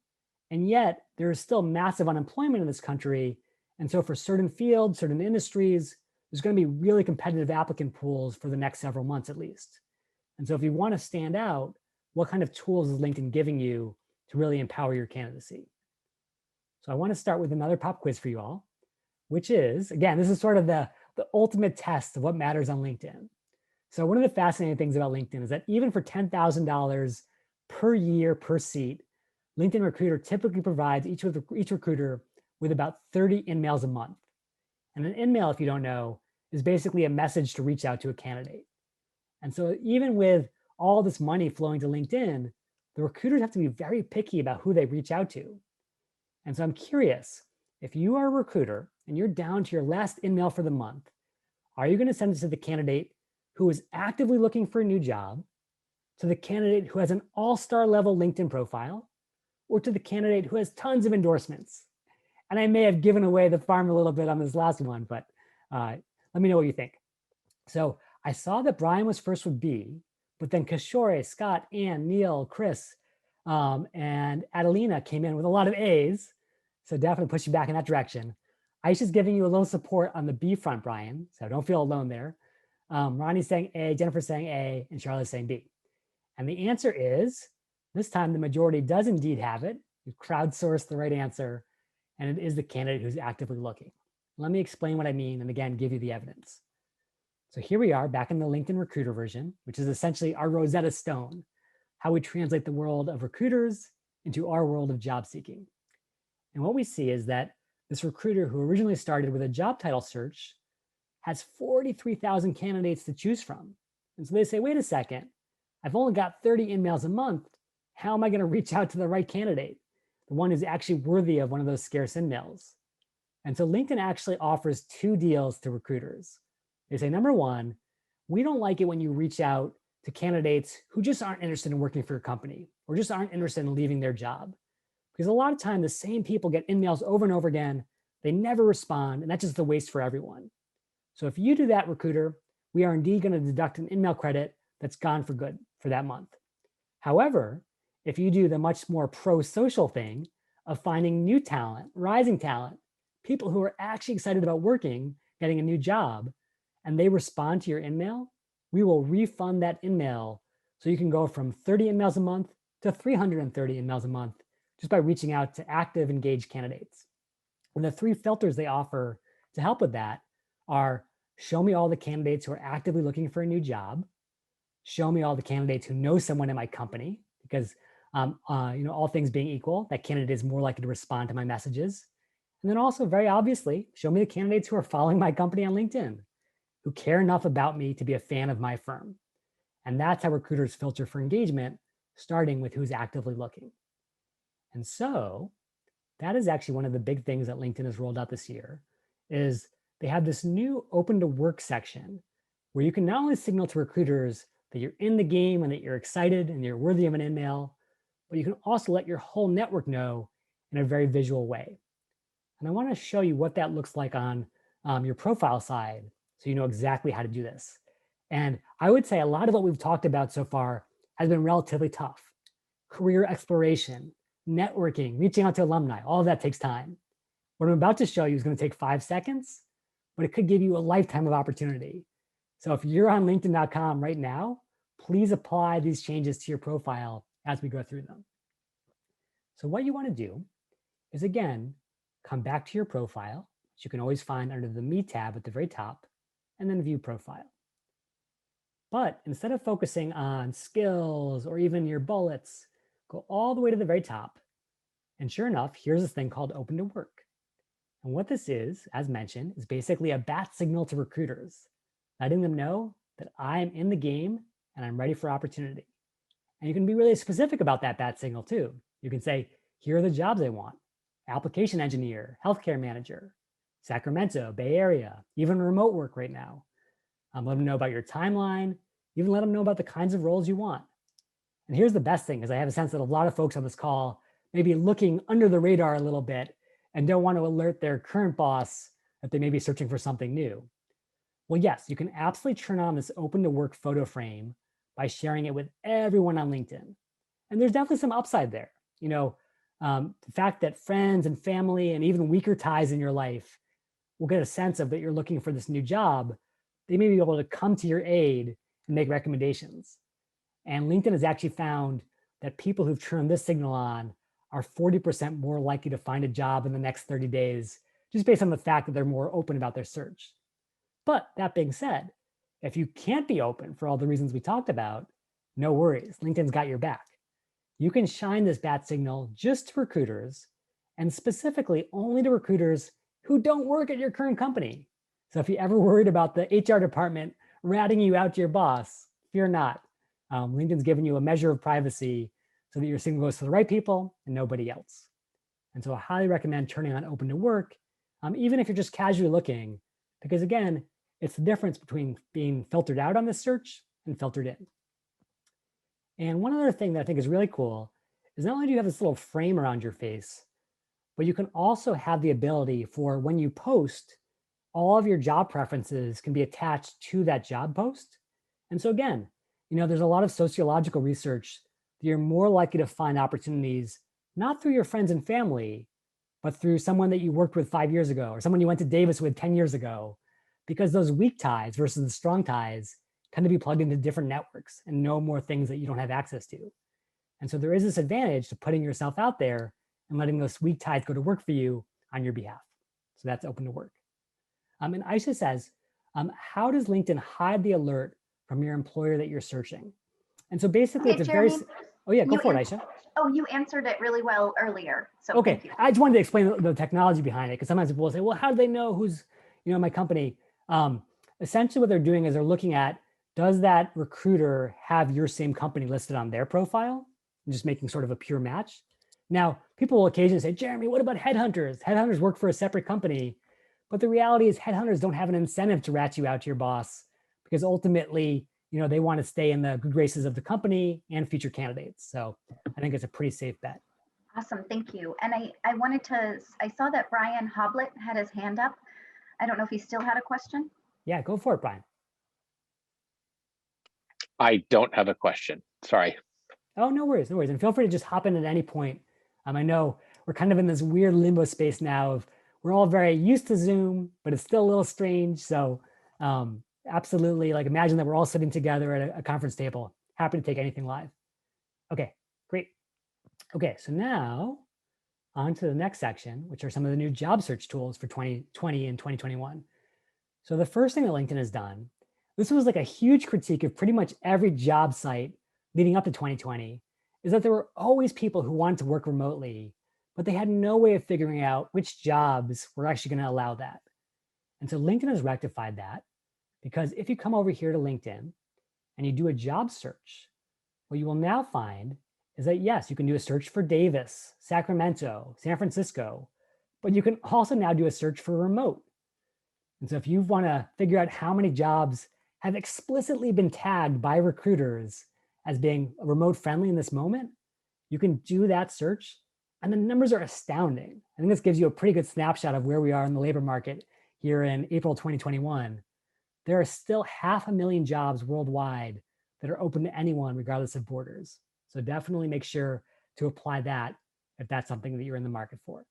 and yet there is still massive unemployment in this country. And so for certain fields, certain industries, there's going to be really competitive applicant pools for the next several months at least. And so if you want to stand out, what kind of tools is LinkedIn giving you to really empower your candidacy? So I want to start with another pop quiz for you all, which is, again, this is sort of the ultimate test of what matters on LinkedIn. So one of the fascinating things about LinkedIn is that even for $10,000 per year per seat, LinkedIn Recruiter typically provides each recruiter with about 30 in-mails a month. And an in-mail, if you don't know, is basically a message to reach out to a candidate. And so even with all this money flowing to LinkedIn, the recruiters have to be very picky about who they reach out to. And so I'm curious, if you are a recruiter and you're down to your last in-mail for the month, are you going to send it to the candidate who is actively looking for a new job, to the candidate who has an all-star level LinkedIn profile, or to the candidate who has tons of endorsements? And I may have given away the farm a little bit on this last one, but let me know what you think. So I saw that Brian was first with B, but then Kishore, Scott, Ann, Neil, Chris, and Adelina came in with a lot of A's. So definitely push you back in that direction. Aisha's giving you a little support on the B front, Brian, so don't feel alone there. Ronnie's saying A, Jennifer's saying A, and Charlotte's saying B. And the answer is, this time the majority does indeed have it. You've crowdsourced the right answer, and it is the candidate who's actively looking. Let me explain what I mean, and again, give you the evidence. So here we are back in the LinkedIn Recruiter version, which is essentially our Rosetta Stone, how we translate the world of recruiters into our world of job seeking. And what we see is that this recruiter who originally started with a job title search has 43,000 candidates to choose from. And so they say, wait a second, I've only got 30 emails a month. How am I going to reach out to the right candidate, the one who's actually worthy of one of those scarce emails? And so LinkedIn actually offers two deals to recruiters. They say, number one, we don't like it when you reach out to candidates who just aren't interested in working for your company or just aren't interested in leaving their job. Because a lot of time, the same people get emails over and over again. They never respond, and that's just a waste for everyone. So if you do that, recruiter, we are indeed going to deduct an email credit that's gone for good for that month. However, if you do the much more pro-social thing of finding new talent, rising talent, people who are actually excited about working, getting a new job, and they respond to your email, we will refund that email so you can go from 30 emails a month to 330 emails a month just by reaching out to active, engaged candidates. And the three filters they offer to help with that are: show me all the candidates who are actively looking for a new job, show me all the candidates who know someone in my company, because all things being equal, that candidate is more likely to respond to my messages. And then also, very obviously, show me the candidates who are following my company on LinkedIn, who care enough about me to be a fan of my firm. And that's how recruiters filter for engagement, starting with who's actively looking. And so that is actually one of the big things that LinkedIn has rolled out this year, is they have this new open to work section where you can not only signal to recruiters that you're in the game and that you're excited and you're worthy of an email, but you can also let your whole network know in a very visual way. And I want to show you what that looks like on your profile side, so you know exactly how to do this. And I would say a lot of what we've talked about so far has been relatively tough. Career exploration, networking, reaching out to alumni, all of that takes time. What I'm about to show you is going to take 5 seconds, but it could give you a lifetime of opportunity. So if you're on LinkedIn.com right now, please apply these changes to your profile as we go through them. So what you want to do is, again, come back to your profile, which you can always find under the Me tab at the very top, and then View Profile. But instead of focusing on skills or even your bullets, go all the way to the very top. And sure enough, here's this thing called Open to Work. And what this is, as mentioned, is basically a bat signal to recruiters, letting them know that I'm in the game and I'm ready for opportunity. And you can be really specific about that bat signal too. You can say, here are the jobs I want: application engineer, healthcare manager, Sacramento, Bay Area, even remote work right now. Let them know about your timeline, even let them know about the kinds of roles you want. And here's the best thing, is I have a sense that a lot of folks on this call may be looking under the radar a little bit and don't want to alert their current boss that they may be searching for something new. Well, yes, you can absolutely turn on this open to work photo frame by sharing it with everyone on LinkedIn. And there's definitely some upside there. The fact that friends and family and even weaker ties in your life will get a sense of that you're looking for this new job, they may be able to come to your aid and make recommendations. And LinkedIn has actually found that people who've turned this signal on are 40% more likely to find a job in the next 30 days, just based on the fact that they're more open about their search. But that being said, if you can't be open for all the reasons we talked about, no worries, LinkedIn's got your back. You can shine this bat signal just to recruiters, and specifically only to recruiters who don't work at your current company. So if you're ever worried about the HR department ratting you out to your boss, fear not. LinkedIn's given you a measure of privacy so that your signal goes to the right people and nobody else. And so I highly recommend turning on Open to Work even if you're just casually looking, because again, it's the difference between being filtered out on this search and filtered in. And one other thing that I think is really cool is not only do you have this little frame around your face, but you can also have the ability for when you post, all of your job preferences can be attached to that job post. And so again, there's a lot of sociological research that you're more likely to find opportunities, not through your friends and family, but through someone that you worked with 5 years ago or someone you went to Davis with 10 years ago, because those weak ties versus the strong ties tend to be plugged into different networks and know more things that you don't have access to. And so there is this advantage to putting yourself out there and letting those weak ties go to work for you on your behalf. So that's open to work. And Aisha says, how does LinkedIn hide the alert from your employer that you're searching? And so basically Okay, it's a Jeremy, very, oh yeah, go you for it, ans- Aisha. Oh, you answered it really well earlier. So Okay, thank you. I just wanted to explain the technology behind it, because sometimes people will say, well, how do they know who's, my company? Essentially what they're doing is they're looking at, does that recruiter have your same company listed on their profile? And just making sort of a pure match. Now, people will occasionally say, Jeremy, what about headhunters? Headhunters work for a separate company. But the reality is headhunters don't have an incentive to rat you out to your boss, because ultimately, they want to stay in the good graces of the company and future candidates. So I think it's a pretty safe bet. Awesome, thank you. And I saw that Brian Hoblet had his hand up. I don't know if he still had a question. Yeah, go for it, Brian. I don't have a question. Sorry. Oh, no worries, no worries. And feel free to just hop in at any point. I know we're kind of in this weird limbo space now of we're all very used to Zoom, but it's still a little strange. So absolutely, like imagine that we're all sitting together at a conference table. Happy to take anything live. Okay, great. Okay, so now on to the next section, which are some of the new job search tools for 2020 and 2021. So the first thing that LinkedIn has done, this was like a huge critique of pretty much every job site leading up to 2020, is that there were always people who wanted to work remotely, but they had no way of figuring out which jobs were actually going to allow that. And so LinkedIn has rectified that, because if you come over here to LinkedIn and you do a job search, what you will now find is that, yes, you can do a search for Davis, Sacramento, San Francisco, but you can also now do a search for remote. And so if you want to figure out how many jobs have explicitly been tagged by recruiters as being remote friendly in this moment, you can do that search. And the numbers are astounding. I think this gives you a pretty good snapshot of where we are in the labor market here in April 2021. There are still 500,000 jobs worldwide that are open to anyone regardless of borders. So definitely make sure to apply that if that's something that you're in the market for.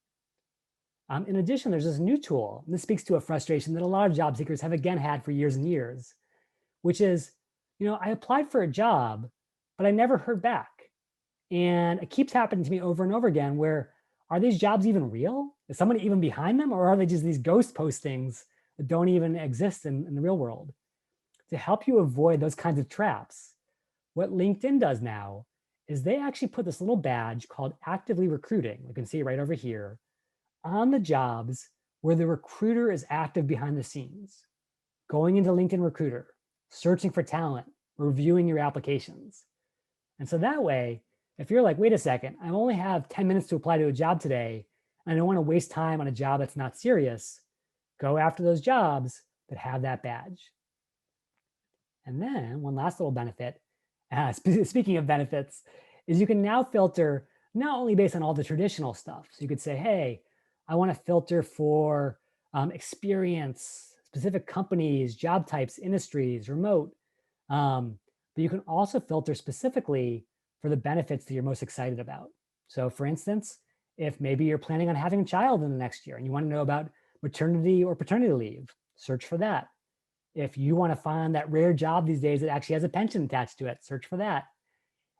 In addition, there's this new tool, and this speaks to a frustration that a lot of job seekers have again had for years and years, which is, I applied for a job, but I never heard back. And it keeps happening to me over and over again, where are these jobs even real? Is somebody even behind them? Or are they just these ghost postings that don't even exist in the real world? To help you avoid those kinds of traps, what LinkedIn does now is they actually put this little badge called actively recruiting. You can see it right over here on the jobs where the recruiter is active behind the scenes, going into LinkedIn Recruiter, searching for talent, reviewing your applications. And so that way, if you're like, wait a second, I only have 10 minutes to apply to a job today, and I don't want to waste time on a job that's not serious, go after those jobs that have that badge. And then one last little benefit, speaking of benefits, is you can now filter not only based on all the traditional stuff. So you could say, hey, I want to filter for experience, specific companies, job types, industries, remote. But you can also filter specifically for the benefits that you're most excited about. So for instance, if maybe you're planning on having a child in the next year and you want to know about maternity or paternity leave, search for that. If you want to find that rare job these days that actually has a pension attached to it, search for that.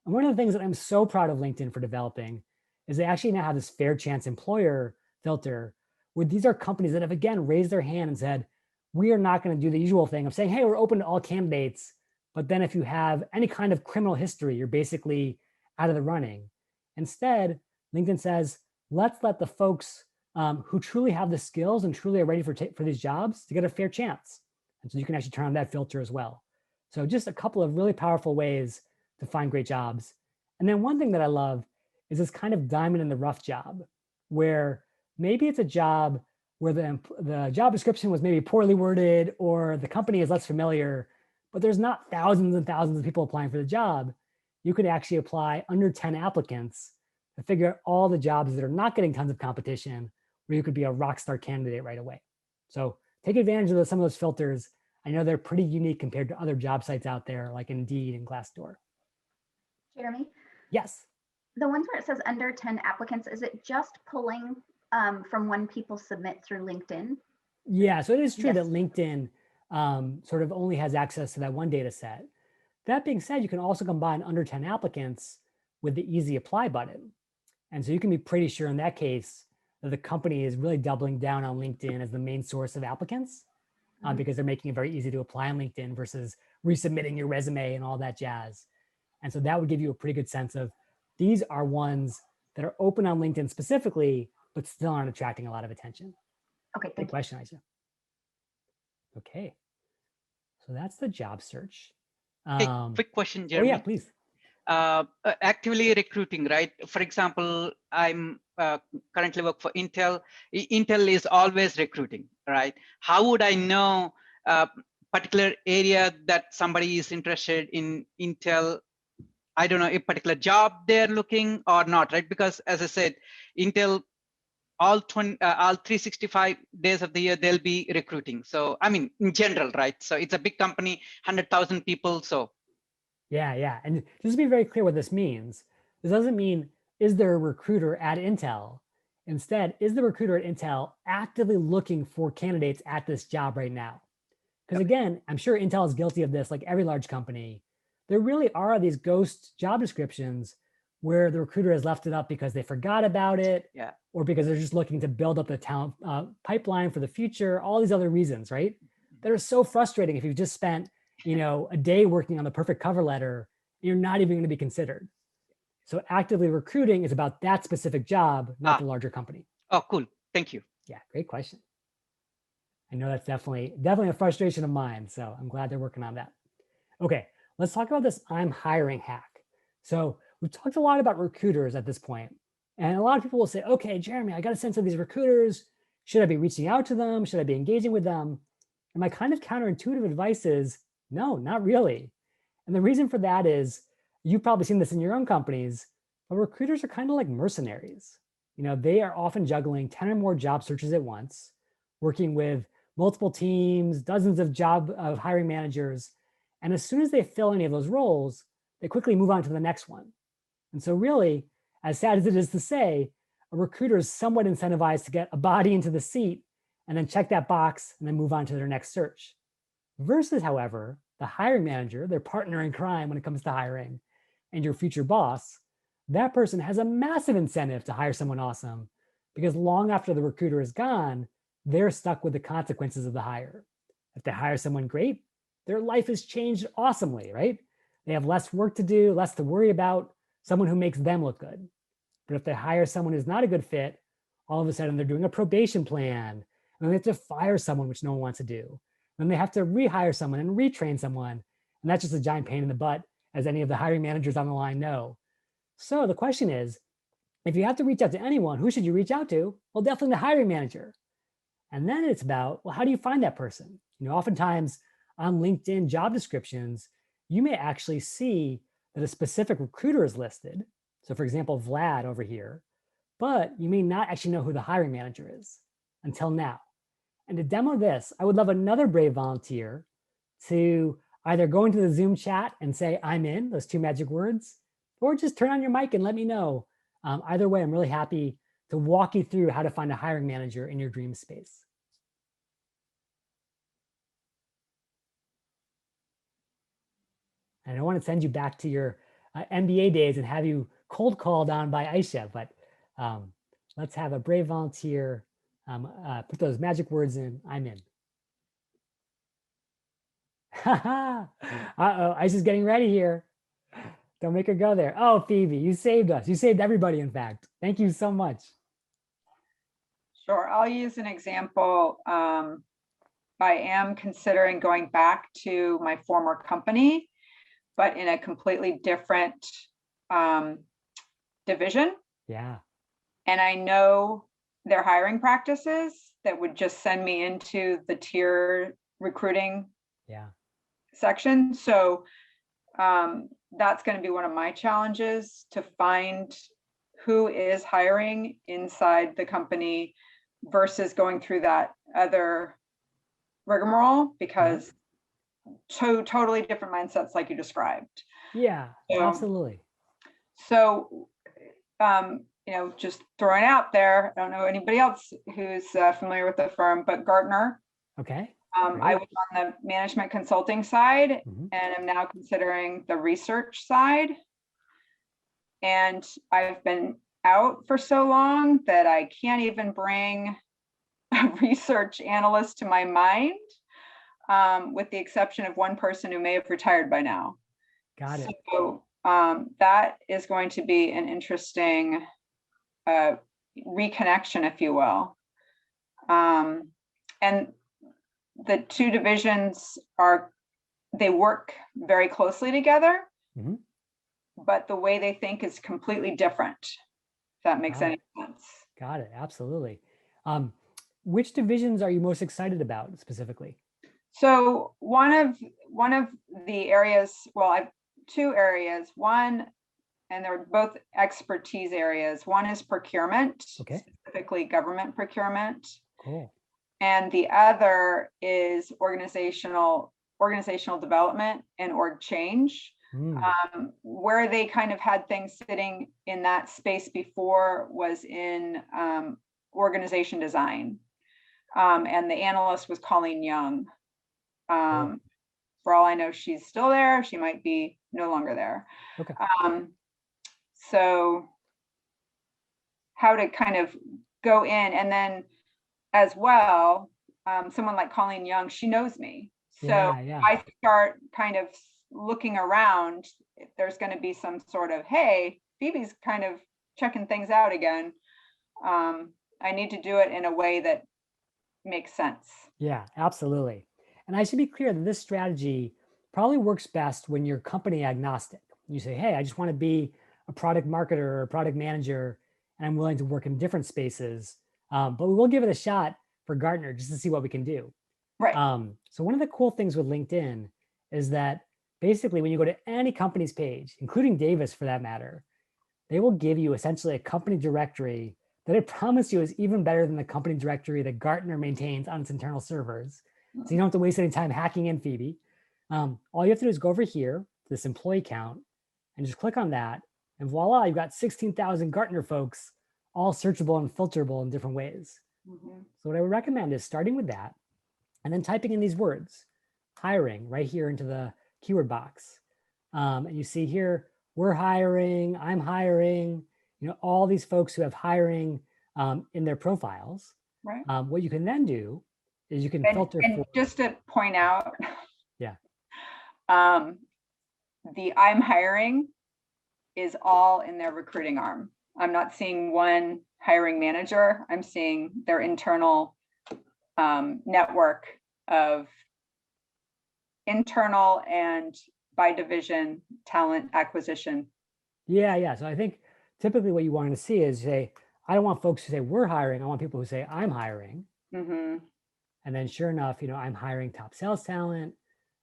And one of the things that I'm so proud of LinkedIn for developing is they actually now have this fair chance employer filter, where these are companies that have, again, raised their hand and said, we are not going to do the usual thing of saying, hey, we're open to all candidates. But then if you have any kind of criminal history, you're basically out of the running. Instead, LinkedIn says, let's let the folks who truly have the skills and truly are ready for these jobs to get a fair chance. And so you can actually turn on that filter as well. So just a couple of really powerful ways to find great jobs. And then one thing that I love is this kind of diamond in the rough job, where maybe it's a job where the job description was maybe poorly worded or the company is less familiar, but there's not thousands and thousands of people applying for the job, you could actually apply under 10 applicants to figure out all the jobs that are not getting tons of competition, where you could be a rock star candidate right away. So take advantage of some of those filters. I know they're pretty unique compared to other job sites out there like Indeed and Glassdoor. Jeremy, Yes. the ones where it says under 10 applicants, is it just pulling from when people submit through LinkedIn? Yeah, so it is true that Yes. LinkedIn sort of only has access to that one data set. That being said, you can also combine under 10 applicants with the easy apply button. And so you can be pretty sure in that case that the company is really doubling down on LinkedIn as the main source of applicants because they're making it very easy to apply on LinkedIn versus resubmitting your resume and all that jazz. And so that would give you a pretty good sense of these are ones that are open on LinkedIn specifically, but still aren't attracting a lot of attention. Okay, Good thank you. question, Isa. Okay, so that's the job search. Hey, quick question, Oh Jeremy. yeah, please. Actively recruiting, right? For example, I'm currently work for Intel. Intel is always recruiting, right? How would I know a particular area that somebody is interested in Intel? I don't know, a particular job they're looking or not, right? Because as I said, Intel, all 365 days of the year, they'll be recruiting. So, I mean, in general, right? So it's a big company, 100,000 people. So Yeah. And just to be very clear what this means, this doesn't mean, is there a recruiter at Intel? Instead, is the recruiter at Intel actively looking for candidates at this job right now? Because again, I'm sure Intel is guilty of this like every large company. There really are these ghost job descriptions where the recruiter has left it up because they forgot about it, yeah, or because they're just looking to build up the talent pipeline for the future, all these other reasons, right? That are so frustrating if you've just spent, a day working on the perfect cover letter, you're not even going to be considered. So actively recruiting is about that specific job, not the larger company. Oh, cool. Thank you. Yeah, great question. I know that's definitely a frustration of mine. So I'm glad they're working on that. Okay, let's talk about this I'm hiring hack. So we've talked a lot about recruiters at this point, and a lot of people will say, okay, Jeremy, I got a sense of these recruiters. Should I be reaching out to them? Should I be engaging with them? And my kind of counterintuitive advice is no, not really. And the reason for that is you've probably seen this in your own companies, but recruiters are kind of like mercenaries. They are often juggling 10 or more job searches at once, working with multiple teams, dozens of hiring managers. And as soon as they fill any of those roles, they quickly move on to the next one. And so really, as sad as it is to say, a recruiter is somewhat incentivized to get a body into the seat and then check that box and then move on to their next search. Versus, however, the hiring manager, their partner in crime when it comes to hiring, and your future boss, that person has a massive incentive to hire someone awesome because long after the recruiter is gone, they're stuck with the consequences of the hire. If they hire someone great, their life has changed awesomely, right? They have less work to do, less to worry about, someone who makes them look good. But if they hire someone who's not a good fit, all of a sudden they're doing a probation plan, and then they have to fire someone, which no one wants to do. Then they have to rehire someone and retrain someone. And that's just a giant pain in the butt, as any of the hiring managers on the line know. So the question is, if you have to reach out to anyone, who should you reach out to? Well, definitely the hiring manager. And then it's about, well, how do you find that person? Oftentimes on LinkedIn job descriptions, you may actually see that a specific recruiter is listed. So for example, Vlad over here, but you may not actually know who the hiring manager is until now. And to demo this, I would love another brave volunteer to either go into the Zoom chat and say, I'm in, those two magic words, or just turn on your mic and let me know. Either way, I'm really happy to walk you through how to find a hiring manager in your dream space. And I don't want to send you back to your MBA days and have you cold called on by Aisha, but let's have a brave volunteer put those magic words in, I'm in. Uh-oh, Aisha's getting ready here. Don't make her go there. Oh, Phoebe, you saved us. You saved everybody, in fact. Thank you so much. Sure, I'll use an example. I am considering going back to my former company, but in a completely different division. Yeah. And I know their hiring practices. that would just send me into the tier recruiting Yeah. section. So that's going to be one of my challenges, to find who is hiring inside the company versus going through that other rigmarole, because totally different mindsets like you described. Yeah, So- absolutely. So, just throwing out there, I don't know anybody else who's familiar with the firm, but Gartner. Okay. I Great. was on the management consulting side, Mhm. and I'm now considering the research side. And I've been out for so long that I can't even bring a research analyst to my mind, with the exception of one person who may have retired by now. Got it. So that is going to be an interesting reconnection, if you will. And the two divisions they work very closely together, Mhm. but the way they think is completely different, if that makes Got any it. sense. Got it. Absolutely. Which divisions are you most excited about specifically? So one of the areas, well, I've two areas. One, and they're both expertise areas. One is procurement, Okay. specifically government procurement, Cool. and the other is organizational development and org change. Mm. Where they kind of had things sitting in that space before was in organization design, and the analyst was Colleen Young. Cool. For all I know, she's still there. She might be no longer there. Okay. So how to kind of go in, and then as well, someone like Colleen Young, she knows me. So Yeah. I start kind of looking around, there's going to be some sort of, hey, Phoebe's kind of checking things out again. I need to do it in a way that makes sense. Yeah, absolutely. And I should be clear that this strategy probably works best when you're company agnostic. You say, hey, I just want to be a product marketer or a product manager, and I'm willing to work in different spaces. But we will give it a shot for Gartner just to see what we can do. Right. So one of the cool things with LinkedIn is that basically when you go to any company's page, including Davis for that matter, they will give you essentially a company directory that I promise you is even better than the company directory that Gartner maintains on its internal servers. So you don't have to waste any time hacking in Phoebe. All you have to do is go over here, this employee count, and just click on that. And voila, you've got 16,000 Gartner folks, all searchable and filterable in different ways. Mm-hmm. So what I would recommend is starting with that and then typing in these words, hiring, right here into the keyword box. And you see here, we're hiring, I'm hiring, all these folks who have hiring in their profiles. Right. What you can then do is you can filter and for. Just to point out, Yeah. The I'm hiring is all in their recruiting arm. I'm not seeing one hiring manager. I'm seeing their internal network of internal and by division talent acquisition. Yeah. So I think typically what you want to see is say, I don't want folks who say we're hiring. I want people who say I'm hiring. Mm-hmm. And then sure enough, I'm hiring top sales talent.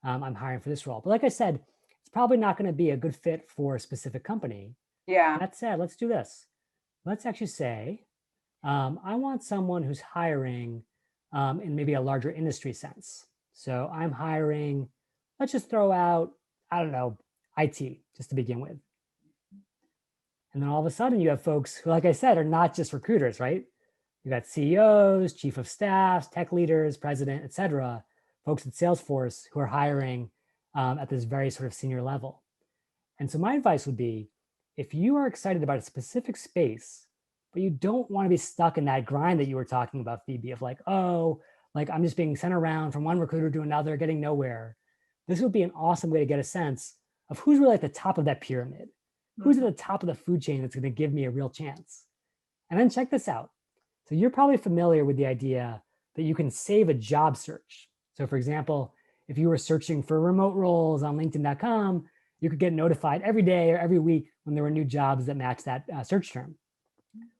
I'm hiring for this role. But like I said, it's probably not going to be a good fit for a specific company. Yeah. That said, let's do this. Let's actually say, I want someone who's hiring in maybe a larger industry sense. So I'm hiring, let's just throw out, I don't know, IT just to begin with. And then all of a sudden you have folks who, like I said, are not just recruiters, right? You got CEOs, chief of staffs, tech leaders, president, et cetera, folks at Salesforce who are hiring at this very sort of senior level. And so my advice would be, if you are excited about a specific space, but you don't want to be stuck in that grind that you were talking about, Phoebe, of like, oh, like I'm just being sent around from one recruiter to another, getting nowhere. This would be an awesome way to get a sense of who's really at the top of that pyramid. Who's at the top of the food chain that's going to give me a real chance? And then check this out. So you're probably familiar with the idea that you can save a job search. So for example, if you were searching for remote roles on LinkedIn.com, you could get notified every day or every week when there were new jobs that match that search term.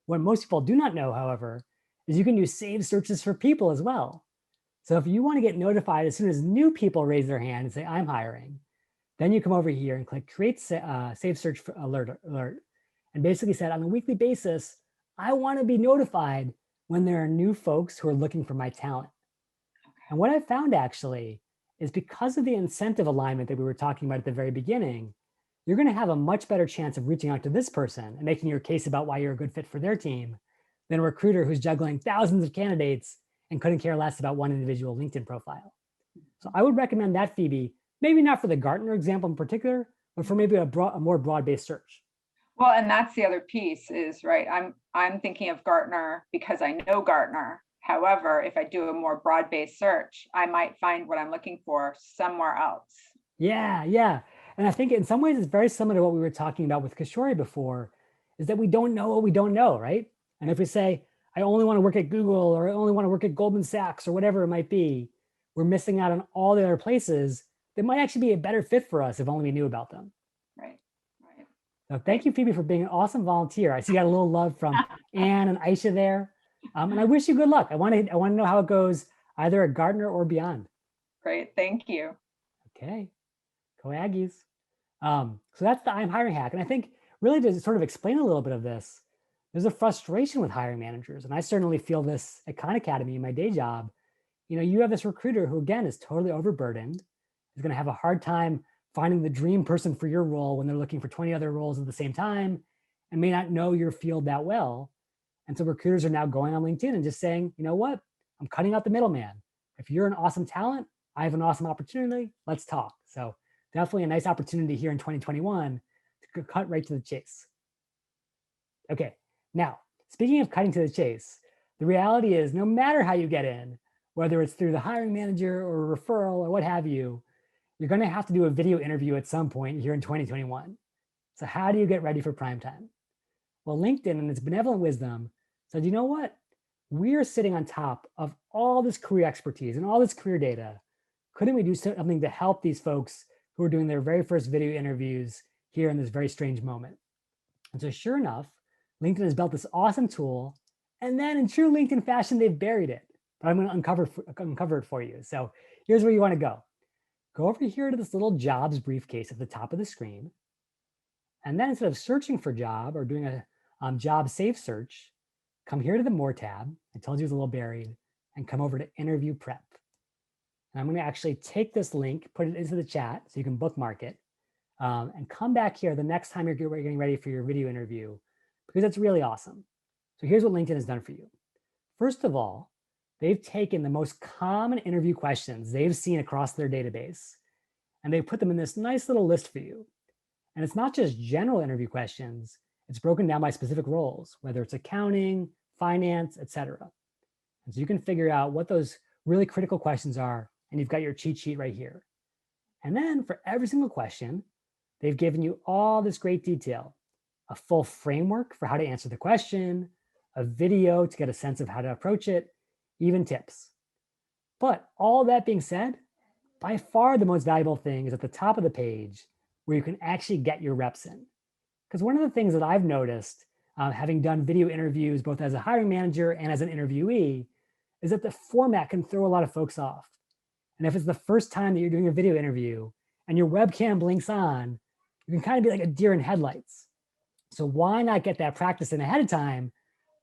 What most people do not know, however, is you can do saved searches for people as well. So if you want to get notified as soon as new people raise their hand and say, I'm hiring, then you come over here and click create save search for alert, and basically said on a weekly basis, I want to be notified when there are new folks who are looking for my talent. And what I found actually is because of the incentive alignment that we were talking about at the very beginning, you're going to have a much better chance of reaching out to this person and making your case about why you're a good fit for their team than a recruiter who's juggling thousands of candidates and couldn't care less about one individual LinkedIn profile. So I would recommend that, Phoebe, maybe not for the Gartner example in particular, but for maybe a more broad-based search. Well, and that's the other piece is, right, I'm thinking of Gartner because I know Gartner. However, if I do a more broad-based search, I might find what I'm looking for somewhere else. Yeah. And I think in some ways it's very similar to what we were talking about with Kishore before, is that we don't know what we don't know, right? And if we say, I only want to work at Google or I only want to work at Goldman Sachs or whatever it might be, we're missing out on all the other places that might actually be a better fit for us if only we knew about them. Right. So thank you, Phoebe, for being an awesome volunteer. I see you got a little love from Anne and Aisha there. And I wish you good luck. I want to know how it goes either at Gartner or beyond. Great, thank you. Okay, go Aggies. So that's the I'm hiring hack. And I think really to sort of explain a little bit of this, there's a frustration with hiring managers. And I certainly feel this at Khan Academy in my day job. You know, you have this recruiter who again is totally overburdened, is going to have a hard time finding the dream person for your role when they're looking for 20 other roles at the same time and may not know your field that well. And so recruiters are now going on LinkedIn and just saying, you know what, I'm cutting out the middleman. If you're an awesome talent, I have an awesome opportunity, let's talk. So definitely a nice opportunity here in 2021 to cut right to the chase. Okay, now, speaking of cutting to the chase, the reality is no matter how you get in, whether it's through the hiring manager or a referral or what have you, you're going to have to do a video interview at some point here in 2021. So how do you get ready for prime time? Well, LinkedIn in its benevolent wisdom said, you know what? We're sitting on top of all this career expertise and all this career data. Couldn't we do something to help these folks who are doing their very first video interviews here in this very strange moment? And so sure enough, LinkedIn has built this awesome tool. And then in true LinkedIn fashion, they've buried it. But I'm going to uncover it for you. So here's where you want to go. Go over here to this little jobs briefcase at the top of the screen. And then instead of searching for job or doing a job safe search, come here to the More tab. I told you it was a little buried, and come over to interview prep. And I'm going to actually take this link, put it into the chat so you can bookmark it, and come back here the next time you're getting ready for your video interview, because it's really awesome. So here's what LinkedIn has done for you. First of all, they've taken the most common interview questions they've seen across their database, and they put them in this nice little list for you. And it's not just general interview questions, it's broken down by specific roles, whether it's accounting, finance, etc. And so you can figure out what those really critical questions are, and you've got your cheat sheet right here. And then for every single question, they've given you all this great detail, a full framework for how to answer the question, a video to get a sense of how to approach it, even tips. But all that being said, by far the most valuable thing is at the top of the page where you can actually get your reps in. Because one of the things that I've noticed, having done video interviews, both as a hiring manager and as an interviewee, is that the format can throw a lot of folks off. And if it's the first time that you're doing a video interview and your webcam blinks on, you can kind of be like a deer in headlights. So why not get that practice in ahead of time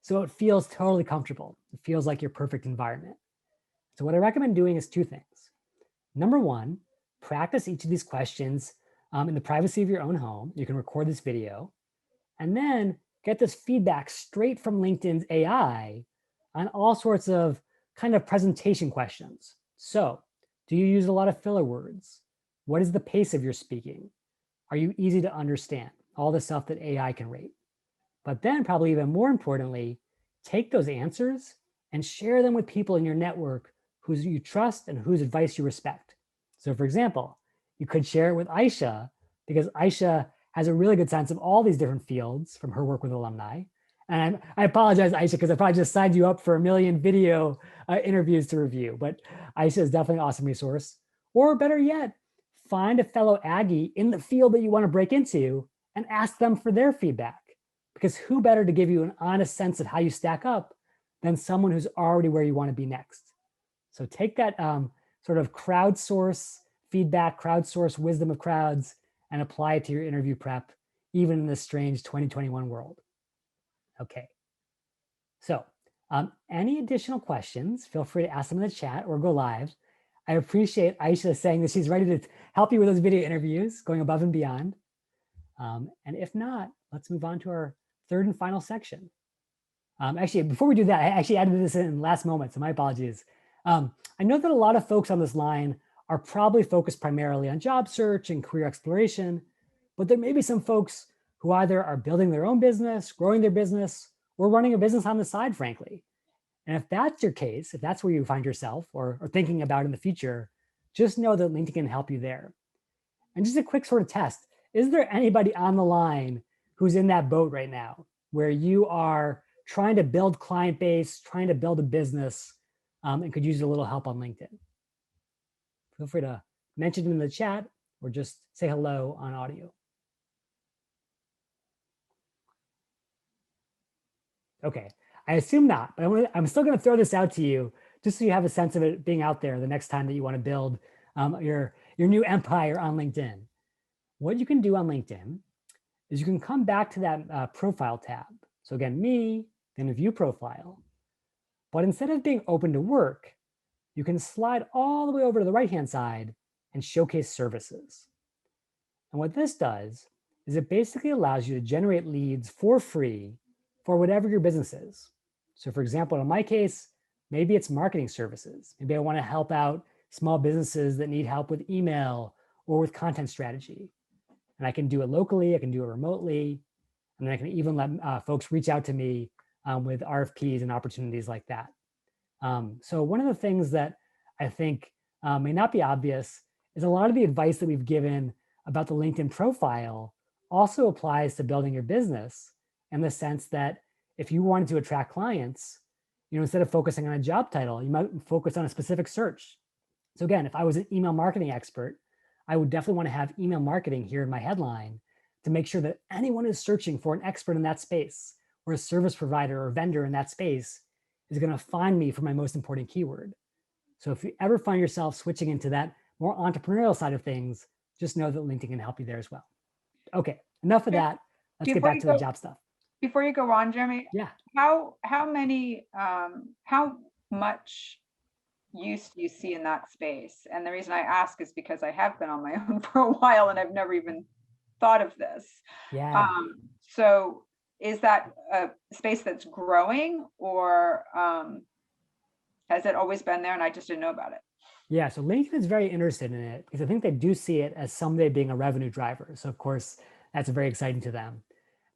so it feels totally comfortable? It feels like your perfect environment. So what I recommend doing is two things. Number one, practice each of these questions in the privacy of your own home. You can record this video and then get this feedback straight from LinkedIn's AI on all sorts of kind of presentation questions. So do you use a lot of filler words? What is the pace of your speaking? Are you easy to understand? All the stuff that AI can rate. But then probably even more importantly, take those answers and share them with people in your network who you trust and whose advice you respect. So for example, you could share it with Aisha because Aisha has a really good sense of all these different fields from her work with alumni. And I apologize, Aisha, because I probably just signed you up for 1 million video interviews to review, but Aisha is definitely an awesome resource. Or better yet, find a fellow Aggie in the field that you want to break into and ask them for their feedback. Because who better to give you an honest sense of how you stack up than someone who's already where you want to be next. So take that sort of crowdsource feedback, crowdsource wisdom of crowds, and apply it to your interview prep, even in this strange 2021 world. Okay. So any additional questions, feel free to ask them in the chat or go live. I appreciate Aisha saying that she's ready to help you with those video interviews, going above and beyond. And if not, let's move on to our third and final section. Actually, before we do that, I actually added this in last moment, so my apologies. I know that a lot of folks on this line are probably focused primarily on job search and career exploration, but there may be some folks who either are building their own business, growing their business, or running a business on the side, frankly. And if that's your case, if that's where you find yourself or thinking about in the future, just know that LinkedIn can help you there. And just a quick sort of test, is there anybody on the line who's in that boat right now, where you are trying to build client base, trying to build a business, and could use a little help on LinkedIn? Feel free to mention it in the chat or just say hello on audio. Okay, I assume not, but I'm still going to throw this out to you just so you have a sense of it being out there the next time that you want to build your new empire on LinkedIn. What you can do on LinkedIn is you can come back to that profile tab. So again, me, then view profile. But instead of being open to work, you can slide all the way over to the right-hand side and showcase services. And what this does is it basically allows you to generate leads for free for whatever your business is. So for example, in my case, maybe it's marketing services. Maybe I want to help out small businesses that need help with email or with content strategy. And I can do it locally, I can do it remotely, and then I can even let folks reach out to me with RFPs and opportunities like that. So one of the things that I think may not be obvious is a lot of the advice that we've given about the LinkedIn profile also applies to building your business, in the sense that if you wanted to attract clients, instead of focusing on a job title, you might focus on a specific search. So again, if I was an email marketing expert, I would definitely want to have email marketing here in my headline to make sure that anyone who's searching for an expert in that space or a service provider or vendor in that space is going to find me for my most important keyword. So if you ever find yourself switching into that more entrepreneurial side of things, just know that LinkedIn can help you there as well. Okay, enough of that. Let's get back to the job stuff. Before you go on, Jeremy, Yeah. how much use do you see in that space? And the reason I ask is because I have been on my own for a while and I've never even thought of this. Yeah. So is that a space that's growing, or has it always been there and I just didn't know about it? Yeah, so LinkedIn is very interested in it because I think they do see it as someday being a revenue driver. So of course, that's very exciting to them.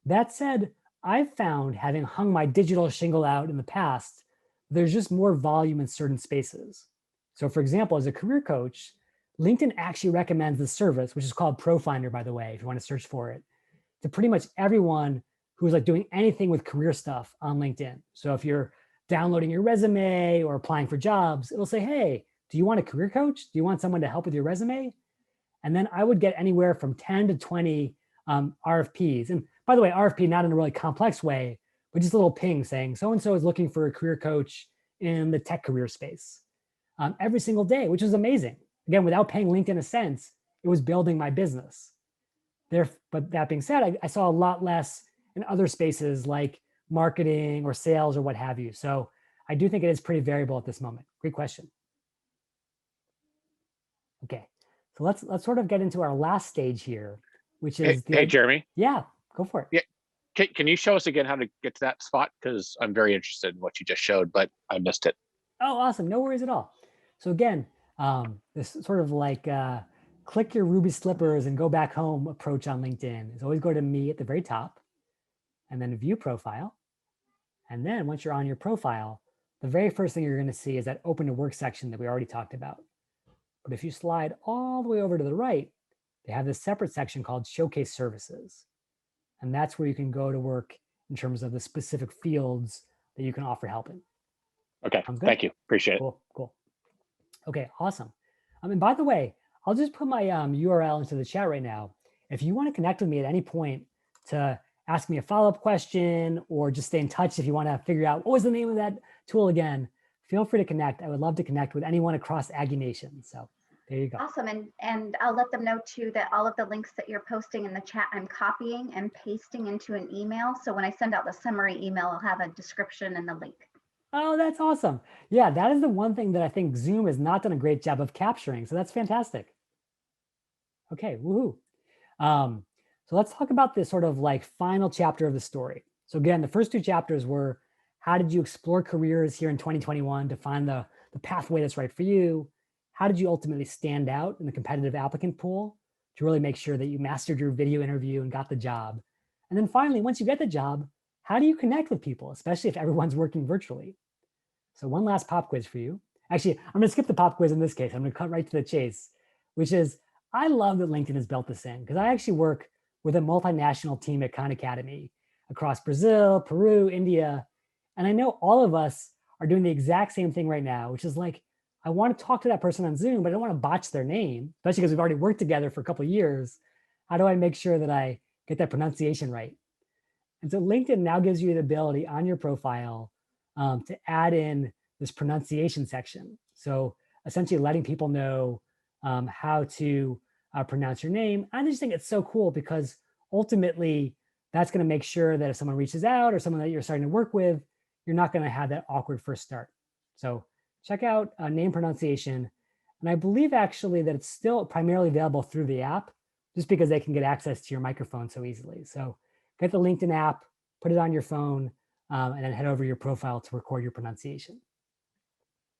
That said, I've found, having hung my digital shingle out in the past, there's just more volume in certain spaces. So for example, as a career coach, LinkedIn actually recommends the service, which is called ProFinder, by the way, if you want to search for it, to pretty much everyone who's like doing anything with career stuff on LinkedIn. So if you're downloading your resume or applying for jobs, it'll say, hey, do you want a career coach? Do you want someone to help with your resume? And then I would get anywhere from 10 to 20 RFPs. And by the way, RFP, not in a really complex way, but just a little ping saying, so-and-so is looking for a career coach in the tech career space every single day, which was amazing. Again, without paying LinkedIn a cent, it was building my business. But that being said, I saw a lot less in other spaces like marketing or sales or what have you. So I do think it is pretty variable at this moment. Great question. Okay, so let's sort of get into our last stage here, which is Hey, Jeremy. Yeah, go for it. Yeah, can you show us again how to get to that spot? Because I'm very interested in what you just showed, but I missed it. Oh, awesome! No worries at all. So again, this sort of like click your ruby slippers and go back home approach on LinkedIn is always go to me at the very top, and then view profile, and then once you're on your profile, the very first thing you're going to see is that open to work section that we already talked about. But if you slide all the way over to the right, they have this separate section called Showcase Services. And that's where you can go to work in terms of the specific fields that you can offer help in. Okay, thank you. Appreciate it. Cool. Okay, awesome. And by the way, I'll just put my URL into the chat right now. If you want to connect with me at any point to ask me a follow-up question or just stay in touch if you want to figure out what was the name of that tool again, feel free to connect. I would love to connect with anyone across Aggie Nation. So there you go. Awesome. And I'll let them know too that all of the links that you're posting in the chat, I'm copying and pasting into an email. So when I send out the summary email, I'll have a description and the link. Oh, that's awesome. Yeah, that is the one thing that I think Zoom has not done a great job of capturing. So that's fantastic. Okay, woohoo. So let's talk about this sort of like final chapter of the story. So again, the first two chapters were how did you explore careers here in 2021 to find the pathway that's right for you? How did you ultimately stand out in the competitive applicant pool to really make sure that you mastered your video interview and got the job? And then finally, once you get the job, how do you connect with people, especially if everyone's working virtually? So one last pop quiz for you. Actually, I'm gonna skip the pop quiz in this case. I'm gonna cut right to the chase, which is, I love that LinkedIn has built this in because I actually work with a multinational team at Khan Academy across Brazil, Peru, India. And I know all of us are doing the exact same thing right now, which is like, I want to talk to that person on Zoom, but I don't want to botch their name, especially because we've already worked together for a couple of years. How do I make sure that I get that pronunciation right? And so LinkedIn now gives you the ability on your profile to add in this pronunciation section. So essentially letting people know how to pronounce your name. I just think it's so cool because ultimately that's going to make sure that if someone reaches out or someone that you're starting to work with, you're not going to have that awkward first start. So check out name pronunciation. And I believe actually that it's still primarily available through the app just because they can get access to your microphone so easily. So get the LinkedIn app, put it on your phone, and then head over your profile to record your pronunciation.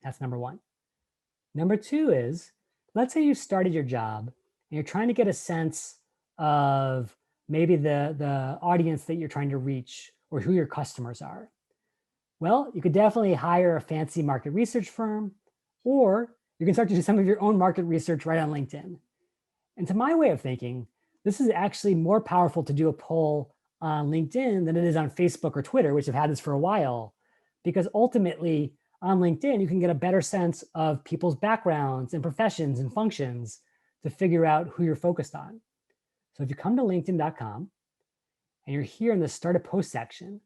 That's number one. Number two is, let's say you started your job and you're trying to get a sense of maybe the audience that you're trying to reach or who your customers are. Well, you could definitely hire a fancy market research firm, or you can start to do some of your own market research right on LinkedIn. And to my way of thinking, this is actually more powerful to do a poll on LinkedIn than it is on Facebook or Twitter, which have had this for a while, because ultimately on LinkedIn, you can get a better sense of people's backgrounds and professions and functions to figure out who you're focused on. So if you come to linkedin.com and you're here in the start a post section,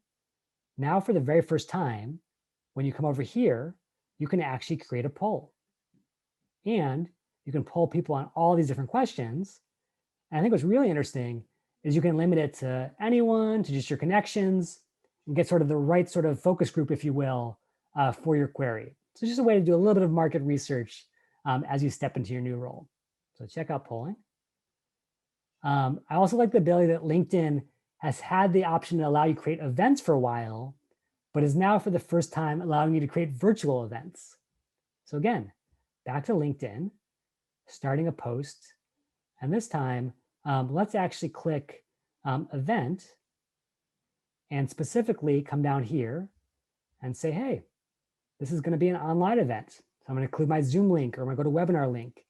now for the very first time, when you come over here, you can actually create a poll. And you can poll people on all these different questions. And I think what's really interesting is you can limit it to anyone, to just your connections, and get sort of the right sort of focus group, if you will, for your query. So just a way to do a little bit of market research as you step into your new role. So check out polling. I also like the ability that LinkedIn has had the option to allow you to create events for a while, but is now for the first time allowing you to create virtual events. So again, back to LinkedIn, starting a post, and this time, let's actually click event and specifically come down here and say, hey, this is going to be an online event. So I'm going to include my Zoom link or my GoToWebinar link.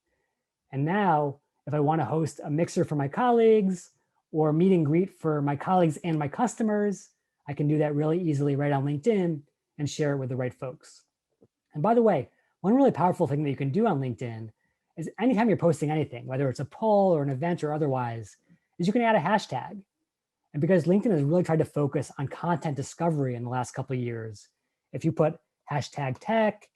And now if I want to host a mixer for my colleagues or meet and greet for my colleagues and my customers, I can do that really easily right on LinkedIn and share it with the right folks. And by the way, one really powerful thing that you can do on LinkedIn is anytime you're posting anything, whether it's a poll or an event or otherwise, is you can add a hashtag. And because LinkedIn has really tried to focus on content discovery in the last couple of years, if you put hashtag tech,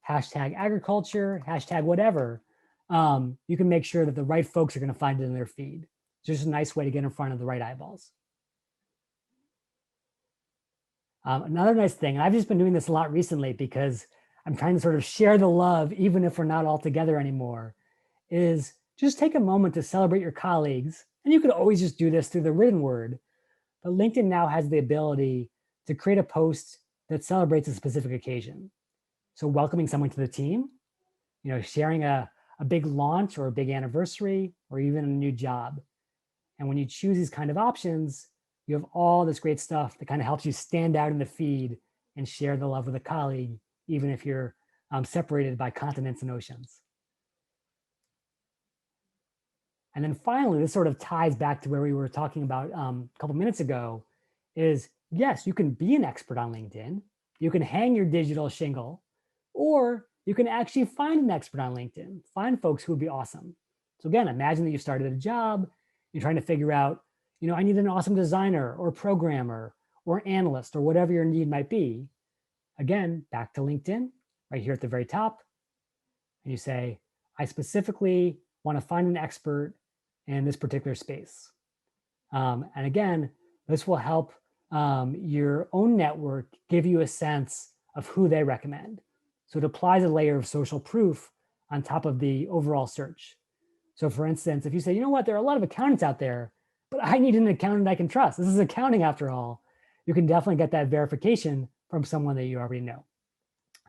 hashtag agriculture, hashtag whatever, you can make sure that the right folks are going to find it in their feed. It's just a nice way to get in front of the right eyeballs. Another nice thing, and I've just been doing this a lot recently because I'm trying to sort of share the love, even if we're not all together anymore, is just take a moment to celebrate your colleagues. And you could always just do this through the written word, but LinkedIn now has the ability to create a post that celebrates a specific occasion. So welcoming someone to the team, sharing a big launch or a big anniversary, or even a new job. And when you choose these kind of options, you have all this great stuff that kind of helps you stand out in the feed and share the love with a colleague, even if you're separated by continents and oceans. And then finally, this sort of ties back to where we were talking about a couple minutes ago, is yes, you can be an expert on LinkedIn. You can hang your digital shingle, or you can actually find an expert on LinkedIn, find folks who would be awesome. So again, imagine that you started a job, you're trying to figure out, I need an awesome designer or programmer or analyst or whatever your need might be. Again, back to LinkedIn, right here at the very top. And you say, I specifically want to find an expert in this particular space. And again, this will help your own network give you a sense of who they recommend. So it applies a layer of social proof on top of the overall search. So for instance, if you say, you know what, there are a lot of accountants out there, but I need an accountant I can trust. This is accounting after all. You can definitely get that verification from someone that you already know.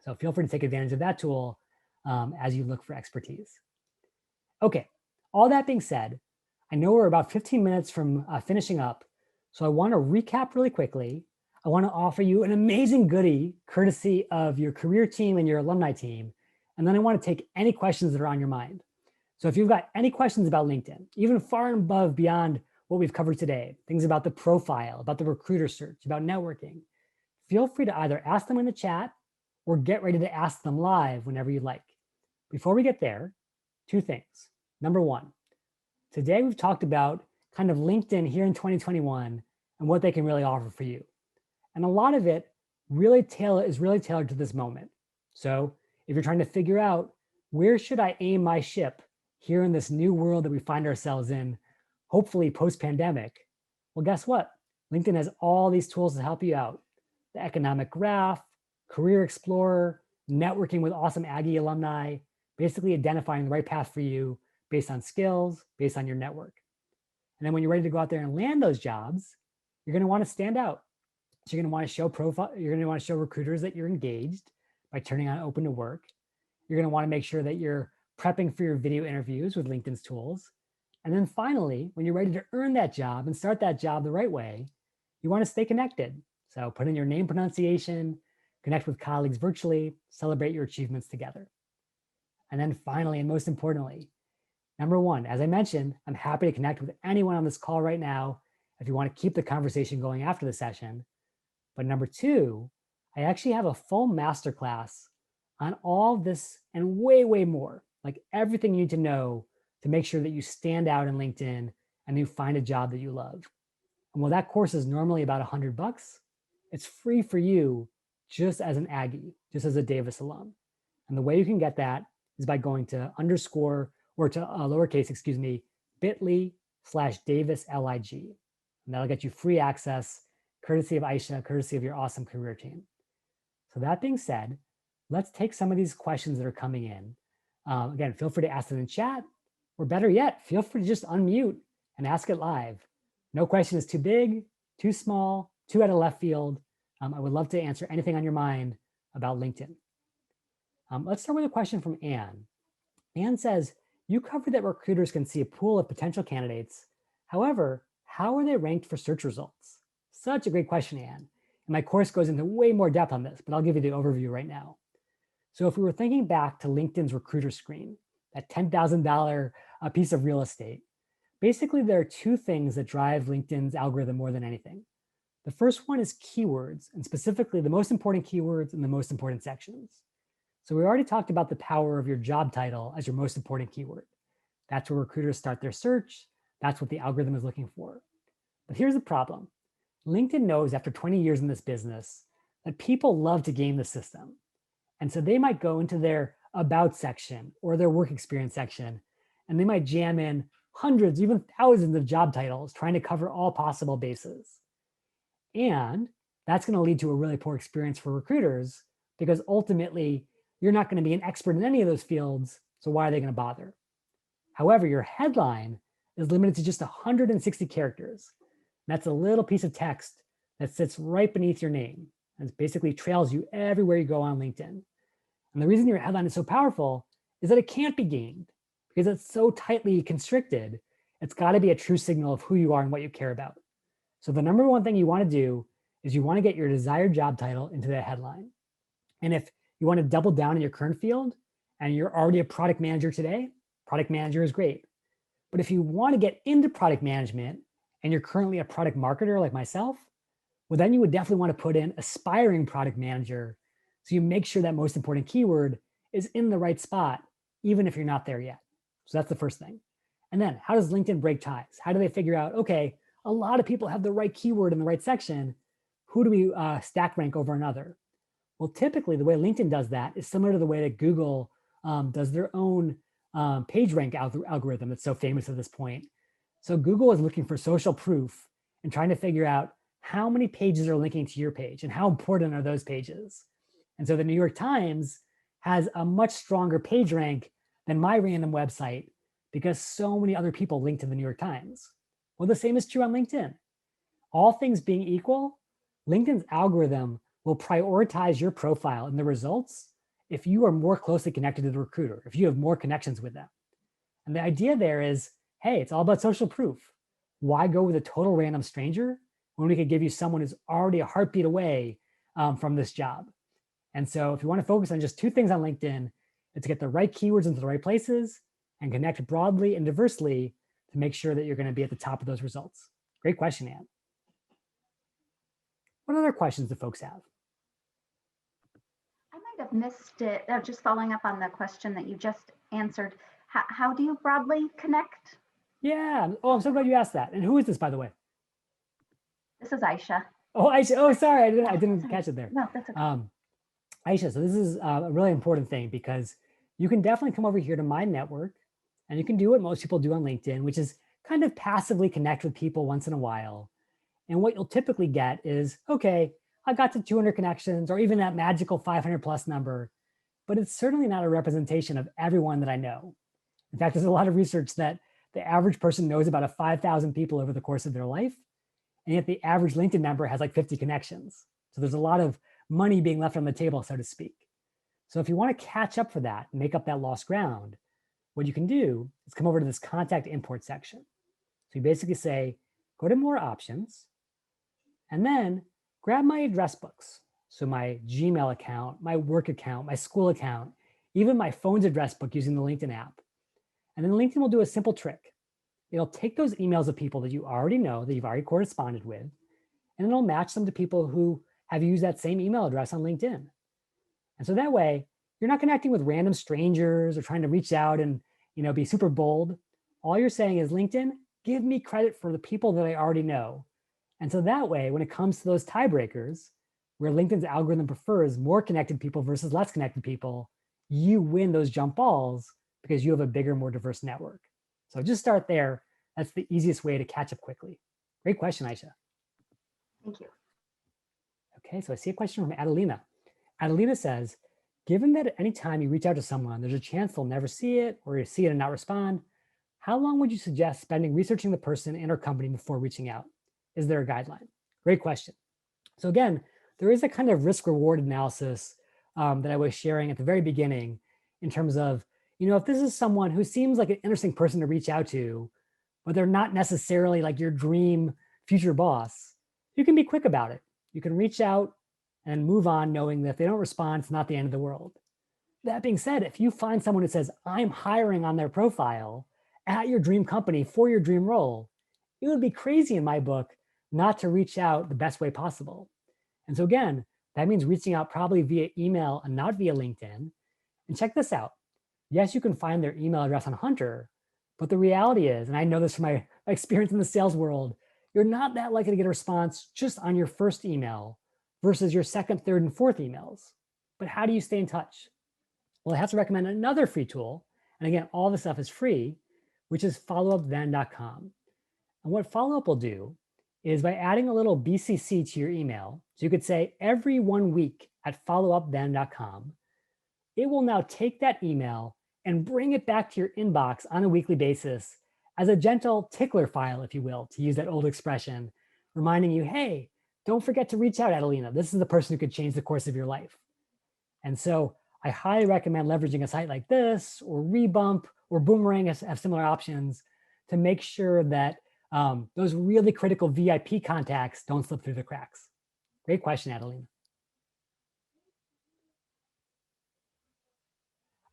So feel free to take advantage of that tool as you look for expertise. Okay, all that being said, I know we're about 15 minutes from finishing up, so I want to recap really quickly. I want to offer you an amazing goodie courtesy of your career team and your alumni team, and then I want to take any questions that are on your mind. So if you've got any questions about LinkedIn, even far and above beyond what we've covered today, things about the profile, about the recruiter search, about networking, feel free to either ask them in the chat or get ready to ask them live whenever you like. Before we get there, two things. Number one, today we've talked about kind of LinkedIn here in 2021 and what they can really offer for you. And a lot of it is really tailored to this moment. So if you're trying to figure out where should I aim my ship here in this new world that we find ourselves in, hopefully post-pandemic, well, guess what? LinkedIn has all these tools to help you out. The economic graph, career explorer, networking with awesome Aggie alumni, basically identifying the right path for you based on skills, based on your network. And then when you're ready to go out there and land those jobs, you're going to want to stand out. So you're going to want to show you're going to want to show recruiters that you're engaged by turning on open to work. You're going to want to make sure that you're prepping for your video interviews with LinkedIn's tools. And then finally, when you're ready to earn that job and start that job the right way, you want to stay connected. So put in your name pronunciation, connect with colleagues virtually, celebrate your achievements together. And then finally, and most importantly, number one, as I mentioned, I'm happy to connect with anyone on this call right now if you want to keep the conversation going after the session. But number two, I actually have a full masterclass on all this and way, way more, like everything you need to know to make sure that you stand out in LinkedIn and you find a job that you love. And while that course is normally about $100, it's free for you just as an Aggie, just as a Davis alum. And the way you can get that is by going to lowercase, bit.ly/DavisLIG. And that'll get you free access, courtesy of Aisha, courtesy of your awesome career team. So that being said, let's take some of these questions that are coming in. Again, feel free to ask them in chat, or better yet, feel free to just unmute and ask it live. No question is too big, too small, too out of left field. I would love to answer anything on your mind about LinkedIn. Let's start with a question from Anne. Anne says, you covered that recruiters can see a pool of potential candidates. However, how are they ranked for search results? Such a great question, Anne. And my course goes into way more depth on this, but I'll give you the overview right now. So if we were thinking back to LinkedIn's recruiter screen, that $10,000 piece of real estate, basically there are two things that drive LinkedIn's algorithm more than anything. The first one is keywords, and specifically the most important keywords in the most important sections. So we already talked about the power of your job title as your most important keyword. That's where recruiters start their search. That's what the algorithm is looking for. But here's the problem. LinkedIn knows after 20 years in this business that people love to game the system. And so they might go into their about section or their work experience section, and they might jam in hundreds, even thousands of job titles trying to cover all possible bases. And that's going to lead to a really poor experience for recruiters because ultimately you're not going to be an expert in any of those fields. So why are they going to bother? However, your headline is limited to just 160 characters. That's a little piece of text that sits right beneath your name and basically trails you everywhere you go on LinkedIn. And the reason your headline is so powerful is that it can't be gamed because it's so tightly constricted. It's got to be a true signal of who you are and what you care about. So the number one thing you want to do is you want to get your desired job title into the headline. And if you want to double down in your current field and you're already a product manager today, product manager is great. But if you want to get into product management and you're currently a product marketer like myself, well, then you would definitely want to put in aspiring product manager. So you make sure that most important keyword is in the right spot, even if you're not there yet. So that's the first thing. And then how does LinkedIn break ties? How do they figure out, okay, a lot of people have the right keyword in the right section. Who do we stack rank over another? Well, typically the way LinkedIn does that is similar to the way that Google does their own page rank algorithm that's so famous at this point. So Google is looking for social proof and trying to figure out how many pages are linking to your page and how important are those pages. And so the New York Times has a much stronger page rank than my random website because so many other people link to the New York Times. Well, the same is true on LinkedIn. All things being equal, LinkedIn's algorithm will prioritize your profile and the results if you are more closely connected to the recruiter, if you have more connections with them. And the idea there is, hey, it's all about social proof. Why go with a total random stranger when we could give you someone who's already a heartbeat away from this job? And so if you want to focus on just two things on LinkedIn, it's to get the right keywords into the right places and connect broadly and diversely to make sure that you're going to be at the top of those results. Great question, Anne. What other questions do folks have? I might have missed it. Just following up on the question that you just answered. How do you broadly connect? Yeah. Oh, I'm so glad you asked that. And who is this, by the way? This is Aisha. Oh, Aisha. Oh, sorry, I didn't catch it there. No, that's okay. Aisha, so this is a really important thing because you can definitely come over here to my network and you can do what most people do on LinkedIn, which is kind of passively connect with people once in a while. And what you'll typically get is, okay, I got to 200 connections or even that magical 500 plus number, but it's certainly not a representation of everyone that I know. In fact, there's a lot of research that the average person knows about 5,000 people over the course of their life. And yet the average LinkedIn member has like 50 connections. So there's a lot of money being left on the table, so to speak. So if you want to catch up for that, and make up that lost ground, what you can do is come over to this contact import section. So you basically say, go to more options, and then grab my address books. So my Gmail account, my work account, my school account, even my phone's address book using the LinkedIn app. And then LinkedIn will do a simple trick. It'll take those emails of people that you already know, that you've already corresponded with, and it'll match them to people who have used that same email address on LinkedIn. And so that way, you're not connecting with random strangers or trying to reach out and be super bold. All you're saying is, LinkedIn, give me credit for the people that I already know. And so that way, when it comes to those tiebreakers, where LinkedIn's algorithm prefers more connected people versus less connected people, you win those jump balls because you have a bigger, more diverse network. So just start there. That's the easiest way to catch up quickly. Great question, Aisha. Thank you. Okay, so I see a question from Adelina. Adelina says, given that at any time you reach out to someone, there's a chance they'll never see it or you see it and not respond, how long would you suggest spending researching the person and or company before reaching out? Is there a guideline? Great question. So again, there is a kind of risk reward analysis that I was sharing at the very beginning in terms of, if this is someone who seems like an interesting person to reach out to, but they're not necessarily like your dream future boss, you can be quick about it. You can reach out and move on knowing that if they don't respond, it's not the end of the world. That being said, if you find someone who says, I'm hiring on their profile at your dream company for your dream role, it would be crazy in my book not to reach out the best way possible. And so again, that means reaching out probably via email and not via LinkedIn. And check this out. Yes, you can find their email address on Hunter, but the reality is, and I know this from my experience in the sales world, you're not that likely to get a response just on your first email versus your second, third, and fourth emails. But how do you stay in touch? Well, I have to recommend another free tool. And again, all this stuff is free, which is followupthen.com. And what follow-up will do is by adding a little BCC to your email, so you could say every 1 week at followupthen.com, it will now take that email and bring it back to your inbox on a weekly basis as a gentle tickler file, if you will, to use that old expression, reminding you, hey, don't forget to reach out, Adelina. This is the person who could change the course of your life. And so I highly recommend leveraging a site like this or Rebump or Boomerang have similar options to make sure that those really critical VIP contacts don't slip through the cracks. Great question, Adelina.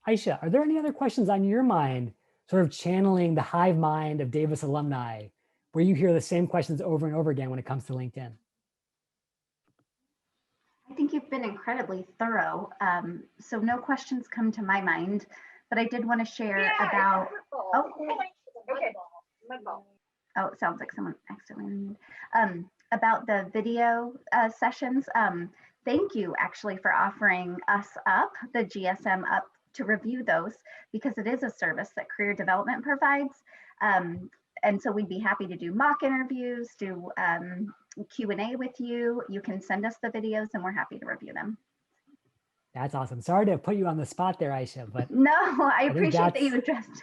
Aisha, are there any other questions on your mind, sort of channeling the hive mind of Davis alumni, where you hear the same questions over and over again when it comes to LinkedIn? I think you've been incredibly thorough. So no questions come to my mind, but I did want to share about, oh, Okay. Oh, it sounds like someone accidentally unmuted. About the video sessions. Thank you actually for offering us up, the GSM up, to review those, because it is a service that career development provides. And so we'd be happy to do mock interviews, do Q&A with you. You can send us the videos and we're happy to review them. That's awesome. Sorry to put you on the spot there, Aisha, but No, I think appreciate that you addressed.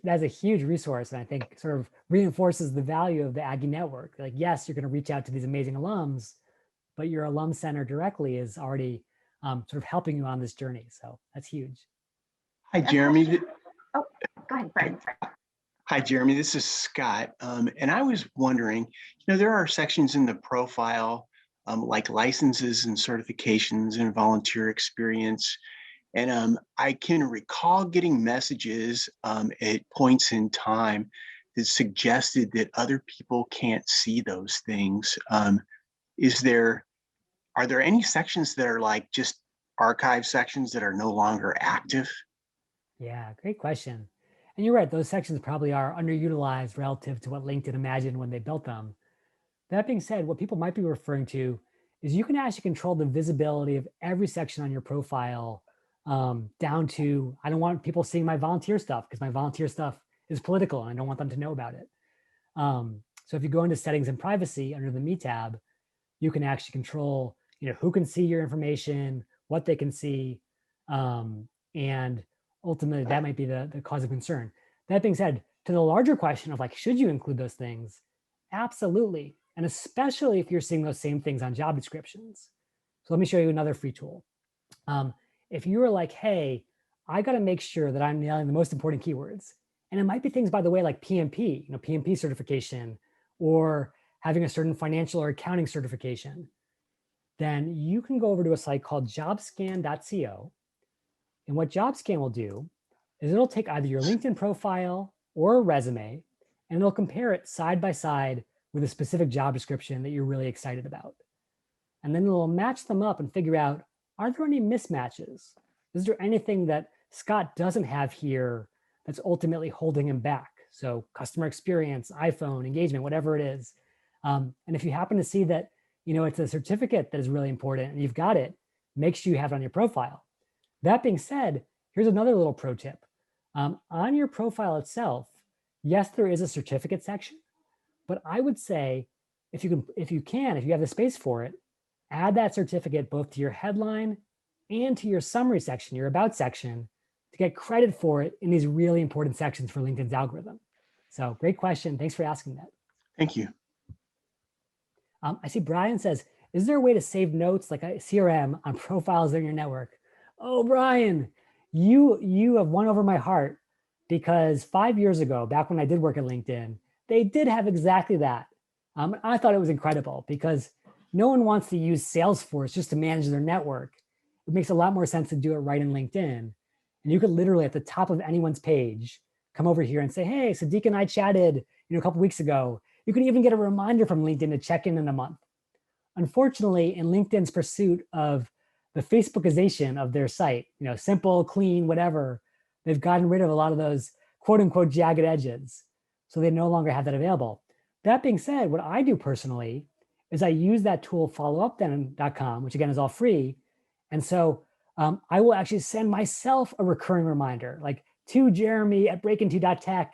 that's a huge resource, and I think sort of reinforces the value of the Aggie network. Like, yes, you're going to reach out to these amazing alums, but your alum center directly is already sort of helping you on this journey. So that's huge. Hi, Jeremy. Oh, go ahead, Brian. Hi, Jeremy. This is Scott. And I was wondering, there are sections in the profile like licenses and certifications and volunteer experience. And I can recall getting messages at points in time that suggested that other people can't see those things. Are there any sections that are like just archive sections that are no longer active? Yeah, great question. And you're right, those sections probably are underutilized relative to what LinkedIn imagined when they built them. That being said, what people might be referring to is you can actually control the visibility of every section on your profile down to, I don't want people seeing my volunteer stuff because my volunteer stuff is political and I don't want them to know about it. So if you go into settings and privacy under the Me tab, you can actually control, who can see your information, what they can see, and ultimately that might be the cause of concern. That being said, to the larger question of like, should you include those things? Absolutely. And especially if you're seeing those same things on job descriptions. So let me show you another free tool. If you were like, hey, I got to make sure that I'm nailing the most important keywords. And it might be things, by the way, like PMP, PMP certification, or having a certain financial or accounting certification. Then you can go over to a site called jobscan.co. And what JobScan will do is it'll take either your LinkedIn profile or a resume, and it'll compare it side by side with a specific job description that you're really excited about. And then it'll match them up and figure out, are there any mismatches? Is there anything that Scott doesn't have here that's ultimately holding him back? So customer experience, iPhone, engagement, whatever it is. And if you happen to see that, it's a certificate that is really important and you've got it, make sure you have it on your profile. That being said, here's another little pro tip. On your profile itself, yes, there is a certificate section, but I would say if you have the space for it, add that certificate both to your headline and to your summary section, your about section, to get credit for it in these really important sections for LinkedIn's algorithm. So great question. Thanks for asking that. Thank you. I see Brian says, is there a way to save notes like a CRM on profiles in your network? Oh, Brian, you have won over my heart, because 5 years ago, back when I did work at LinkedIn, they did have exactly that. I thought it was incredible because no one wants to use Salesforce just to manage their network. It makes a lot more sense to do it right in LinkedIn. And you could literally at the top of anyone's page, come over here and say, hey, Sadiq and I chatted a couple weeks ago. You can even get a reminder from LinkedIn to check in a month. Unfortunately, in LinkedIn's pursuit of the Facebookization of their site, simple, clean, whatever, they've gotten rid of a lot of those quote unquote jagged edges. So they no longer have that available. That being said, what I do personally is I use that tool followupthen.com, which again is all free. And so I will actually send myself a recurring reminder, like to Jeremy at breakinto.tech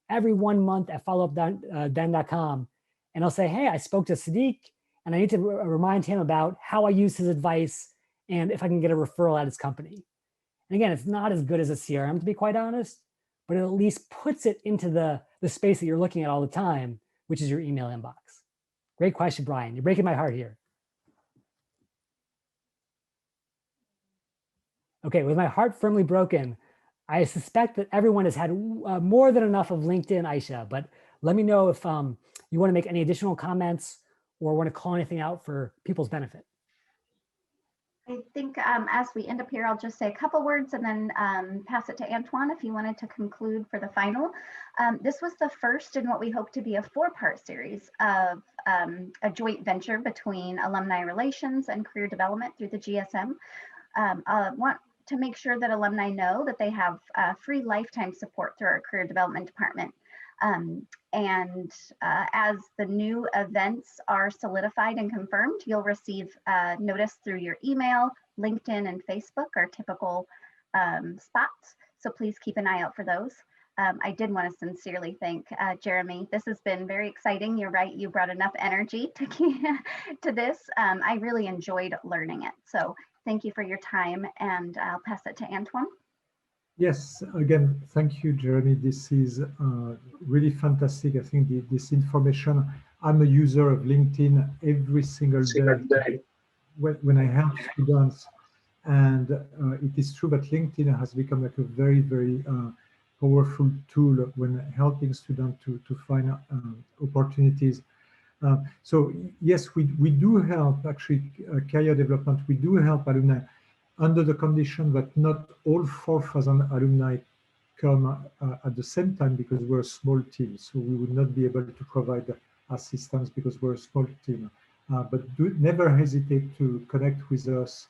every 1 month at followupthen.com. And I'll say, hey, I spoke to Sadiq and I need to remind him about how I use his advice and if I can get a referral at his company. And again, it's not as good as a CRM, to be quite honest, but it at least puts it into the space that you're looking at all the time, which is your email inbox. Great question, Brian. You're breaking my heart here. Okay, with my heart firmly broken, I suspect that everyone has had more than enough of LinkedIn, Aisha, but let me know if you want to make any additional comments or want to call anything out for people's benefit. I think as we end up here, I'll just say a couple words and then pass it to Antoine if you wanted to conclude for the final. This was the first in what we hope to be a 4-part series of a joint venture between alumni relations and career development through the GSM. I want to make sure that alumni know that they have free lifetime support through our career development department. As the new events are solidified and confirmed, you'll receive notice through your email. LinkedIn and Facebook are typical spots, so please keep an eye out for those. I did want to sincerely thank Jeremy. This has been very exciting. You're right, you brought enough energy to this. I really enjoyed learning it. So thank you for your time, and I'll pass it to Antoine. Yes, again, thank you, Jeremy. This is really fantastic. I think this information, I'm a user of LinkedIn every single day when I help students. And it is true that LinkedIn has become like a very, very powerful tool when helping students to find opportunities. So yes, we do help actually career development. We do help alumni under the condition that not all 4,000 alumni come at the same time, because we're a small team. So we would not be able to provide assistance because we're a small team. But never hesitate to connect with us.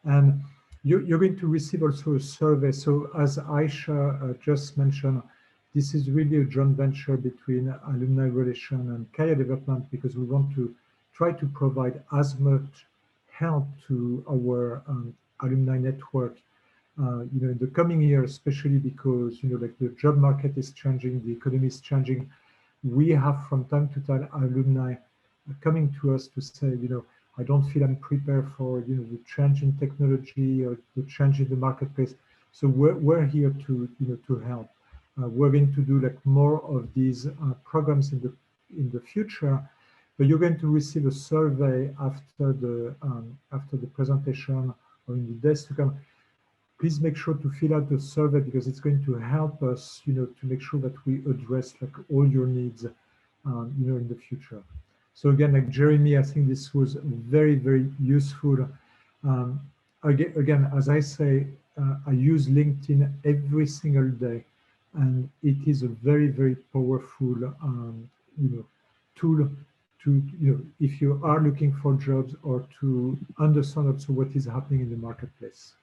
And you're going to receive also a survey. So as Aisha just mentioned, this is really a joint venture between alumni relation and career development, because we want to try to provide as much help to our alumni network, in the coming years, especially because, like the job market is changing, the economy is changing. We have from time to time alumni coming to us to say, I don't feel I'm prepared for, the change in technology or the change in the marketplace. So we're here to help. We're going to do like more of these programs in the future. But you're going to receive a survey after the presentation or in the days to come. Please make sure to fill out the survey, because it's going to help us, to make sure that we address like all your needs, in the future. So again, like Jeremy, I think this was very, very useful. Again, as I say, I use LinkedIn every single day, and it is a very, very powerful, tool to, if you are looking for jobs or to understand also what is happening in the marketplace.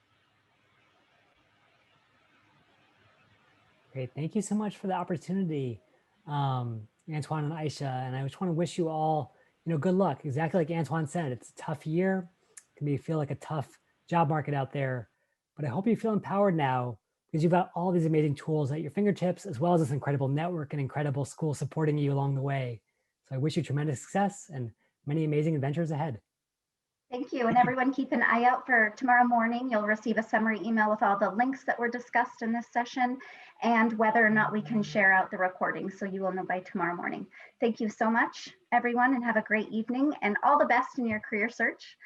Great. Thank you so much for the opportunity, Antoine and Aisha. And I just want to wish you all, good luck. Exactly like Antoine said, it's a tough year. It can feel like a tough job market out there. But I hope you feel empowered now, because you've got all these amazing tools at your fingertips, as well as this incredible network and incredible school supporting you along the way. So I wish you tremendous success and many amazing adventures ahead. Thank you. And everyone keep an eye out for tomorrow morning. You'll receive a summary email with all the links that were discussed in this session and whether or not we can share out the recording. So you will know by tomorrow morning. Thank you so much, everyone, and have a great evening and all the best in your career search.